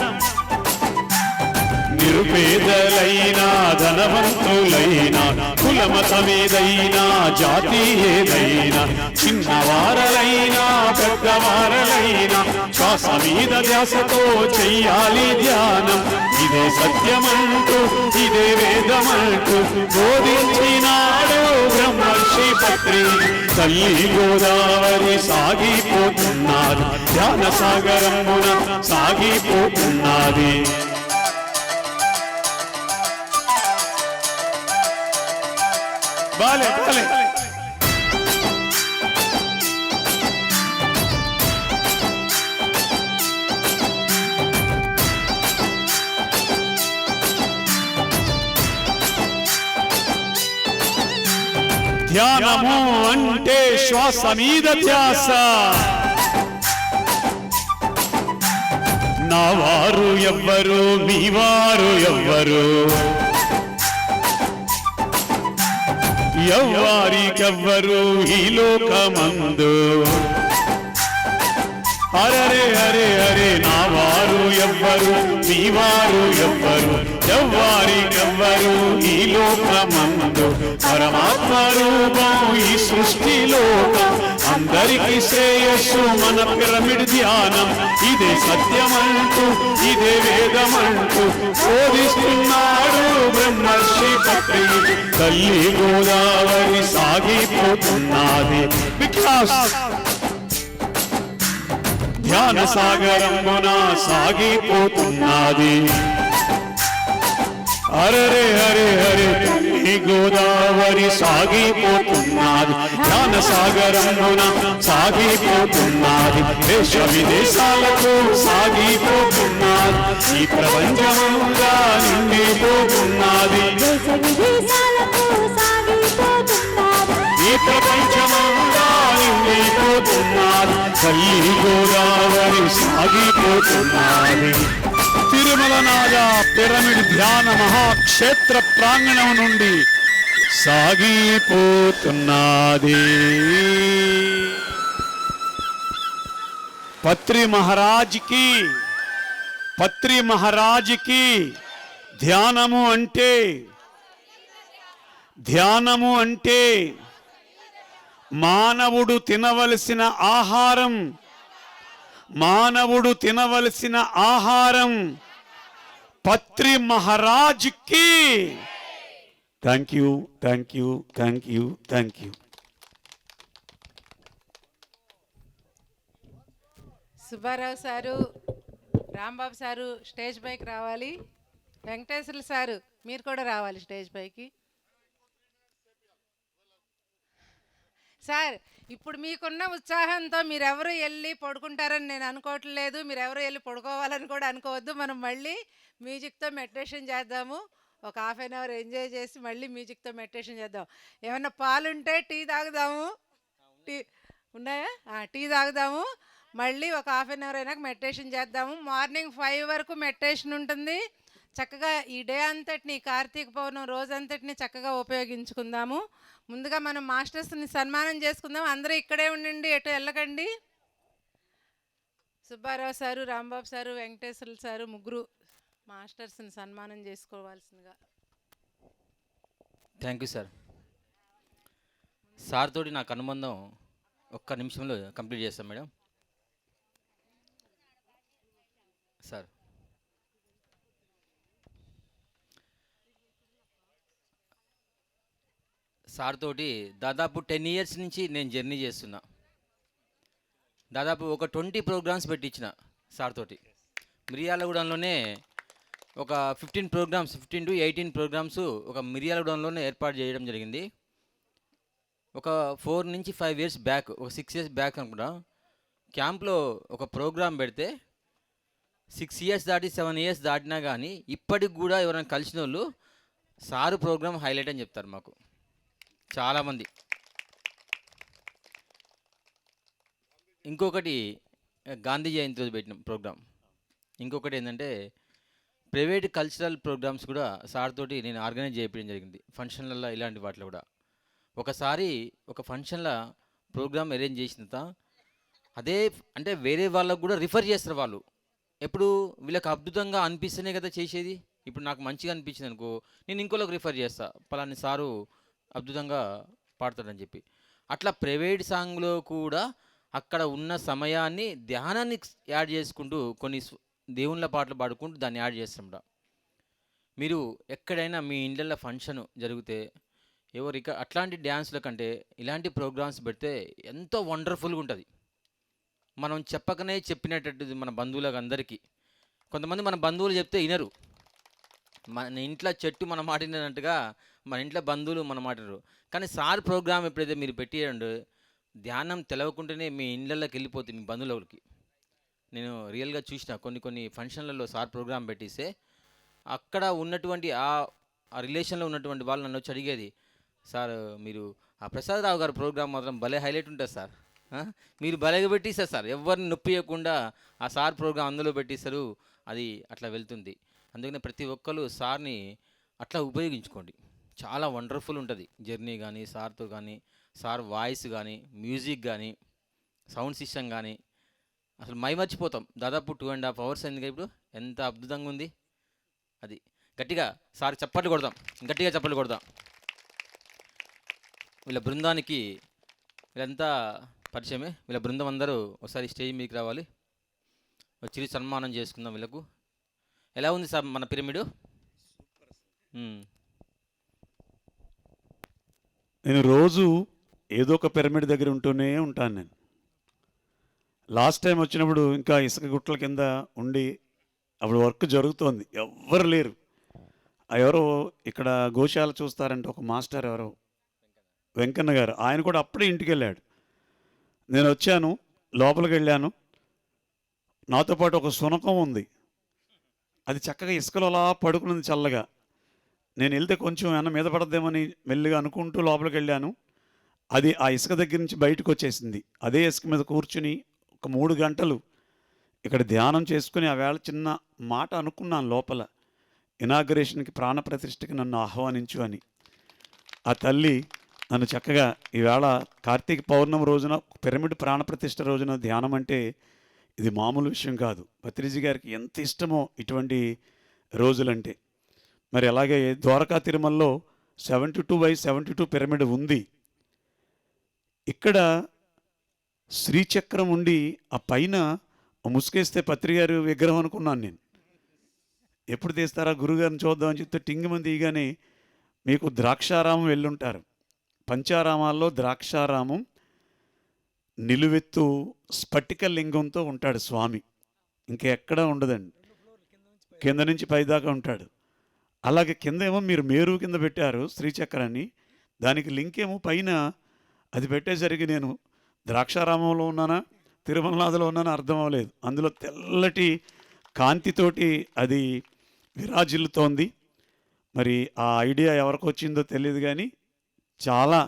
నిరుపేదలైనా ధనవంతులైనా, కులమతమేదైనా జాతి ఏదైనా, చిన్నవారలైనా పెద్దవారలైనా, శ్వాస మీద ధ్యాసతో చెయ్యాలి ధ్యానం. ఇదే సత్యమంటూ ఇదే వేదమంటూ బోధించినాడు బ్రహ్మర్షి పత్రి. తల్లి గోదావరి సాగిపోతున్నది, ధ్యాన సాగరమున సాగిపోతున్నది. బాలే బాలే. ధ్యానము అంటే శ్వాస మీద ధ్యాస. నా వారు ఎవ్వరు, మీ వారు ఎవ్వరు, ఎవ్వారికెవ్వరు ఈ లోకమందు. హరే హరే హరే, నా వారు ఎవ్వరు, మీ వారు ఎవ్వరు, ఎవ్వారికెవ్వరు ఈ లోకమందు. పరమాత్మ రూపం ఈ సృష్టిలోకం, అందరికీ శ్రేయస్సు మన పిరమిడ్ ధ్యానం. ఇదే సత్యమంటూ ఇదే వేదమంటూ బోధిస్తున్నాడు బ్రహ్మర్షి పత్రి. తల్లి గోదావరి సాగిపోతున్నది, ధ్యాన సాగరమున సాగిపోతున్నది. హరే హరే హరే ఈ గోదావరి సాగిపోతున్నది, ధ్యాన సాగరమున సాగిపోతున్నది. దేశ విదేశాలకు సాగిపోతున్నది, ఈ ప్రపంచమంతా నిండిపోతున్నది. దేశ విదేశాలకు సాగిపోతున్నది, ఈ ప్రపంచమంతా నిండిపోతున్నది. తల్లి గోదావరి సాగిపోతున్నది. తిరుమల నాద పిరమిడ్ ధ్యాన మహాక్షేత్ర ప్రాంగణం నుండి సాగిపోతున్నది. పత్రి మహారాజ్కి, పత్రి మహారాజ్కి ధ్యానము అంటే, ధ్యానము అంటే మానవుడు తినవలసిన ఆహారం, మానవుడు తినవలసిన ఆహారం పత్రి మహారాజ్కి. Thank you thank you thank you thank you. Subbarao sir, Rambabu sir stage పైకి రావాలి. వెంకటేశ్వర్లు సారు మీరు కూడా రావాలి స్టేజ్ పైకి. సార్ ఇప్పుడు మీకున్న ఉత్సాహంతో మీరెవరు వెళ్ళి పడుకుంటారని నేను అనుకోవట్లేదు, మీరెవరు వెళ్ళి పడుకోవాలని కూడా అనుకోవద్దు. మనం మళ్ళీ మ్యూజిక్తో మెడిటేషన్ చేద్దాము. ఒక హాఫ్ అన్ అవర్ ఎంజాయ్ చేసి మళ్ళీ మ్యూజిక్తో మెడిటేషన్ చేద్దాం. ఏమన్నా పాలుంటే టీ తాగుదాము, టీ ఉన్నాయా? టీ తాగుదాము. మళ్ళీ ఒక హాఫ్ అన్ అవర్ అయినాక మెడిటేషన్ చేద్దాము. మార్నింగ్ 5 వరకు మెడిటేషన్ ఉంటుంది. చక్కగా ఈ డే అంతటిని, కార్తీక పౌర్ణమి రోజంతటిని చక్కగా ఉపయోగించుకుందాము. ముందుగా మనం మాస్టర్స్ని సన్మానం చేసుకుందాం. అందరూ ఇక్కడే ఉండండి, ఎటు వెళ్ళకండి. Subbarao sir, Rambabu sir, Venkateswarlu sir ముగ్గురు మాస్టర్స్ని సన్మానం చేసుకోవాల్సిందిగా. Thank you sir. సార్ తోటి నాకు అనుబంధం ఒక్క నిమిషంలో కంప్లీట్ చేస్తాం మేడం. సార్ సార్ తోటి దాదాపు 10 ఇయర్స్ నుంచి నేను జర్నీ చేస్తున్నా. దాదాపు ఒక 20 ప్రోగ్రామ్స్ పెట్టించిన సార్ తోటి. మిర్యాలగూడెంలోనే ఒక 15 to 18 ప్రోగ్రామ్స్ ఒక మిర్యాలగూడెంలోనే ఏర్పాటు చేయడం జరిగింది. ఒక 4 నుంచి 5 ఇయర్స్ బ్యాక్, ఒక 6 ఇయర్స్ బ్యాక్ అనుకుంటా, క్యాంప్లో ఒక ప్రోగ్రాం పెడితే 6 ఇయర్స్ దాటి 7 ఇయర్స్ దాటినా కానీ ఇప్పటికి కూడా ఎవరైనా కలిసిన వాళ్ళు సారు ప్రోగ్రామ్ హైలైట్ అని చెప్తారు మాకు చాలామంది. ఇంకొకటి గాంధీ జయంతి రోజు పెట్టిన ప్రోగ్రాం. ఇంకొకటి ఏంటంటే ప్రైవేట్ కల్చరల్ ప్రోగ్రామ్స్ కూడా సార్ తోటి నేను ఆర్గనైజ్ చేయడం జరిగింది. ఫంక్షన్లలో ఇలాంటి వాటిలో కూడా ఒకసారి ఒక ఫంక్షన్లో ప్రోగ్రామ్ అరేంజ్ చేసిన తర్వాత అదే అంటే వేరే వాళ్ళకు కూడా రిఫర్ చేస్తారు వాళ్ళు. ఎప్పుడు వీళ్ళకి అద్భుతంగా అనిపిస్తేనే కదా చేసేది. ఇప్పుడు నాకు మంచిగా అనిపించింది అనుకో, నేను ఇంకోళ్ళకి రిఫర్ చేస్తా, పలాని సారు అద్భుతంగా పాడతాడని చెప్పి. అట్లా ప్రైవేట్ సాంగ్లో కూడా అక్కడ ఉన్న సమయాన్ని ధ్యానాన్ని యాడ్ చేసుకుంటూ కొన్ని దేవుళ్ళ పాటలు పాడుకుంటూ దాన్ని యాడ్ చేస్తాం. మీరు ఎక్కడైనా మీ ఇండ్లలో ఫంక్షన్ జరిగితే ఎవరు అట్లాంటి డ్యాన్స్ల కంటే ఇలాంటి ప్రోగ్రామ్స్ పెడితే ఎంతో వండర్ఫుల్గా ఉంటుంది. మనం చెప్పకనే చెప్పినట్టు మన బంధువులకు అందరికీ. కొంతమంది మన బంధువులు చెప్తే వినరు. మన ఇంట్లో చెట్టు మన మాట విన్నట్టుగా మన ఇంట్లో బంధువులు మన మాట వినరు. కానీ సార్ ప్రోగ్రామ్ ఎప్పుడైతే మీరు పెట్టేయండి, ధ్యానం తెలవకుండానే మీ ఇళ్ళకి వెళ్ళిపోతుంది మీ బంధువులకి. నేను రియల్గా చూసిన కొన్ని ఫంక్షన్లలో సార్ ప్రోగ్రామ్ పెట్టిస్తే అక్కడ ఉన్నటువంటి ఆ రిలేషన్లో ఉన్నటువంటి వాళ్ళు నన్ను వచ్చి అడిగేది, సార్ మీరు ఆ ప్రసాదరావు గారి ప్రోగ్రామ్ మాత్రం భలే హైలైట్ ఉంటుంది సార్, మీరు భలేగా పెట్టిస్తారు సార్, ఎవరిని నొప్పియకుండా ఆ సార్ ప్రోగ్రామ్ అందులో పెట్టిస్తారు, అది అట్లా వెళ్తుంది. అందుకనే ప్రతి ఒక్కరు సార్ని అట్లా ఉపయోగించుకోండి. చాలా వండర్ఫుల్ ఉంటుంది జర్నీ కానీ, సార్తో కానీ, సార్ వాయిస్ కానీ, మ్యూజిక్ కానీ, సౌండ్ సిస్టమ్ కానీ అసలు మర్చిపోతాం. దాదాపు 2.5 hours అయింది కదా ఇప్పుడు, ఎంత అద్భుతంగా ఉంది. అది గట్టిగా సార్ చప్పట్లు కొడదాం, గట్టిగా చప్పట్లు కొడదాం. వీళ్ళ బృందానికి వీళ్ళంతా పరిచయమే. వీళ్ళ బృందం అందరూ ఒకసారి స్టేజ్ మీదకి రావాలి, వచ్చి సన్మానం చేసుకుందాం వీళ్ళకు. ఎలా ఉంది సార్ మన పిరమిడు? నేను రోజు ఏదో ఒక పిరమిడ్ దగ్గర ఉంటూనే ఉంటాను. నేను లాస్ట్ టైం వచ్చినప్పుడు ఇంకా ఇసుక గుట్టల కింద ఉండి అప్పుడు వర్క్ జరుగుతోంది, ఎవ్వరు లేరు. ఎవరో ఇక్కడ గోశాల చూస్తారంటే ఒక మాస్టర్ ఎవరో వెంకన్న గారు, ఆయన కూడా అప్పుడే ఇంటికి వెళ్ళాడు. నేను వచ్చాను, లోపలికి వెళ్ళాను, నాతో పాటు ఒక శునకం ఉంది. అది చక్కగా ఇసుకలో అలా పడుకున్నది చల్లగా. నేను వెళ్తే కొంచెం ఏమన్నా మీద పడద్దేమని మెల్లిగా అనుకుంటూ లోపలికి వెళ్ళాను. అది ఆ ఇసుక దగ్గర నుంచి బయటకు వచ్చేసింది. అదే ఇసుక మీద కూర్చుని ఒక 3 గంటలు ఇక్కడ ధ్యానం చేసుకుని ఆ వేళ చిన్న మాట అనుకున్నాను లోపల, ఇనాగరేషన్కి ప్రాణప్రతిష్ఠకి నన్ను ఆహ్వానించు అని. ఆ తల్లి నన్ను చక్కగా ఈవేళ కార్తీక పౌర్ణమి రోజున పిరమిడ్ ప్రాణప్రతిష్ఠ రోజున ధ్యానం అంటే ఇది మామూలు విషయం కాదు. పత్రిజీ గారికి ఎంత ఇష్టమో ఇటువంటి రోజులంటే. మరి అలాగే ద్వారకా తిరుమలలో 72/72 పిరమిడ్ ఉంది. ఇక్కడ శ్రీచక్రం ఉండి ఆ పైన ముసుకేస్తే పత్రిగారు విగ్రహం అనుకున్నాను నేను. ఎప్పుడు తీస్తారా గురుగారిని చూద్దామని చెప్తే టింగిమంది తీయగానే మీకు ద్రాక్షారామం వెళ్ళుంటారు. పంచారామాల్లో ద్రాక్షారామం నిలువెత్తు స్ఫటిక లింగంతో ఉంటాడు స్వామి, ఇంకెక్కడా ఉండదండి. కింద నుంచి పైదాకా ఉంటాడు. అలాగే కింద ఏమో మీరు మేరు కింద పెట్టారు శ్రీచక్రాన్ని, దానికి లింక్ ఏమో పైన. అది పెట్టేసరికి నేను ద్రాక్షారామంలో ఉన్నానా తిరుమలనాథలో ఉన్నానా అర్థం అవ్వలేదు. అందులో తెల్లటి కాంతితోటి అది విరాజిల్లుతోంది. మరి ఆ ఐడియా ఎవరికి వచ్చిందో తెలియదు, కానీ చాలా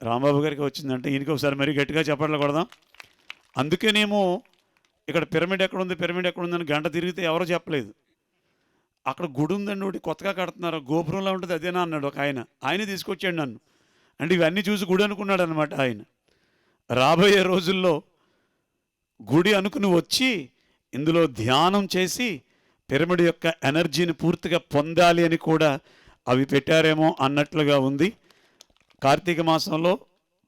రాంబాబు గారికి వచ్చిందంటే ఈయనకి ఒకసారి మరీ గట్టిగా చప్పట్లు కొడదాం. అందుకేనేమో ఇక్కడ పిరమిడ్ ఎక్కడుంది, పిరమిడ్ ఎక్కడుందని గంట తిరిగితే ఎవరో చెప్పలేదు. అక్కడ గుడి ఉందండి, ఒకటి కొత్తగా కడుతున్నారు, గోపురంలో ఉంటుంది, అదేనా అన్నాడు ఒక ఆయన. ఆయనే తీసుకొచ్చాడు నన్ను. అంటే ఇవన్నీ చూసి గుడి అనుకున్నాడు అనమాట ఆయన. రాబోయే రోజుల్లో గుడి అనుకుని వచ్చి ఇందులో ధ్యానం చేసి పిరమిడ్ యొక్క ఎనర్జీని పూర్తిగా పొందాలి అని కూడా అవి పెట్టారేమో అన్నట్లుగా ఉంది. కార్తీక మాసంలో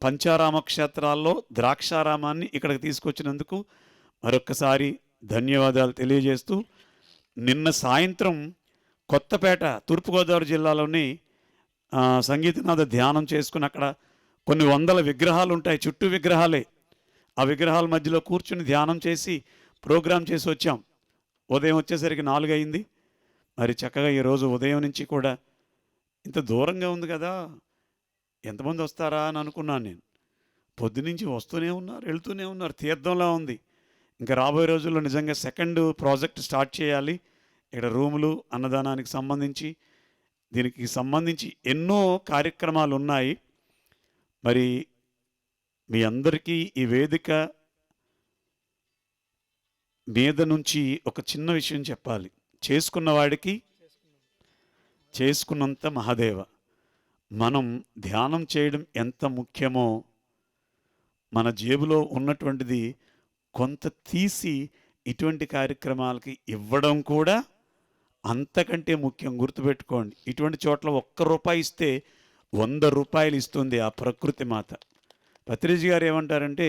పంచారామ క్షేత్రాల్లో ద్రాక్షారామాన్ని ఇక్కడికి తీసుకొచ్చినందుకు మరొక్కసారి ధన్యవాదాలు తెలియజేస్తూ, నిన్న సాయంత్రం కొత్తపేట తూర్పుగోదావరి జిల్లాలోని సంగీతనాథ ధ్యానం చేసుకుని అక్కడ కొన్ని వందల విగ్రహాలు ఉంటాయి, చుట్టూ విగ్రహాలే. ఆ విగ్రహాల మధ్యలో కూర్చుని ధ్యానం చేసి ప్రోగ్రాం చేసి వచ్చాం. ఉదయం వచ్చేసరికి 4 అయింది. మరి చక్కగా ఈరోజు ఉదయం నుంచి కూడా ఇంత దూరంగా ఉంది కదా, ఎంతమంది వస్తారా అని అనుకున్నాను నేను. పొద్దునుంచి వస్తూనే ఉన్నారు, వెళ్తూనే ఉన్నారు, తీర్థంలా ఉంది. ఇంకా రాబోయే రోజుల్లో నిజంగా సెకండ్ ప్రాజెక్ట్ స్టార్ట్ చేయాలి. ఇక్కడ రూములు, అన్నదానానికి సంబంధించి, దీనికి సంబంధించి ఎన్నో కార్యక్రమాలు ఉన్నాయి. మరి మీ అందరికీ ఈ వేదిక మీద నుంచి ఒక చిన్న విషయం చెప్పాలి. చేసుకున్నవాడికి చేసుకున్నంత మహాదేవ. మనం ధ్యానం చేయడం ఎంత ముఖ్యమో, మన జేబులో ఉన్నటువంటిది కొంత తీసి ఇటువంటి కార్యక్రమాలకి ఇవ్వడం కూడా అంతకంటే ముఖ్యం. గుర్తుపెట్టుకోండి, ఇటువంటి చోట్ల ₹1 ఇస్తే 100 రూపాయలు ఇస్తుంది ఆ ప్రకృతి మాత. పత్రిజీ గారు ఏమంటారంటే,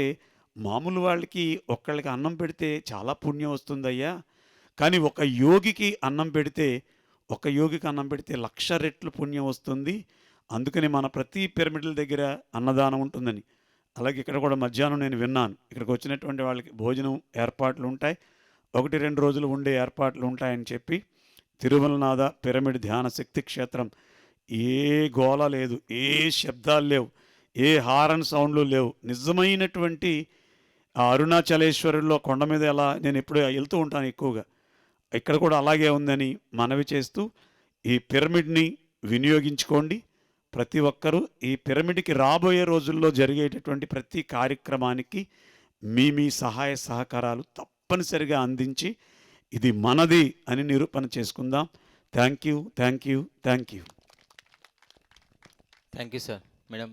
మామూలు వాళ్ళకి ఒక్కళ్ళకి అన్నం పెడితే చాలా పుణ్యం వస్తుందయ్యా, కానీ ఒక యోగికి అన్నం పెడితే, ఒక యోగికి అన్నం పెడితే 1,00,000 రెట్లు పుణ్యం వస్తుంది. అందుకని మన ప్రతి పిరమిడ్ల దగ్గర అన్నదానం ఉంటుందని. అలాగే ఇక్కడ కూడా మధ్యాహ్నం నేను విన్నాను, ఇక్కడికి వచ్చినటువంటి వాళ్ళకి భోజనం ఏర్పాట్లు ఉంటాయి, 1-2 రోజులు ఉండే ఏర్పాట్లు ఉంటాయని చెప్పి. తిరుమలనాథ పిరమిడ్ ధ్యాన శక్తి క్షేత్రం ఏ గోల లేదు, ఏ శబ్దాలు లేవు, ఏ హారన్ సౌండ్లు లేవు. నిజమైనటువంటి ఆ అరుణాచలేశ్వరుల్లో కొండ మీద ఎలా నేను ఎప్పుడు వెళ్తూ ఉంటాను ఎక్కువగా, ఇక్కడ కూడా అలాగే ఉందని మనవి చేస్తూ, ఈ పిరమిడ్ని వినియోగించుకోండి. ప్రతి ఒక్కరూ ఈ పిరమిడ్కి రాబోయే రోజుల్లో జరిగేటటువంటి ప్రతి కార్యక్రమానికి మీ సహాయ సహకారాలు తప్పనిసరిగా అందించి ఇది మనది అని నిరూపణ చేసుకుందాం. Thank you, thank you, thank you. Thank you sir. Madam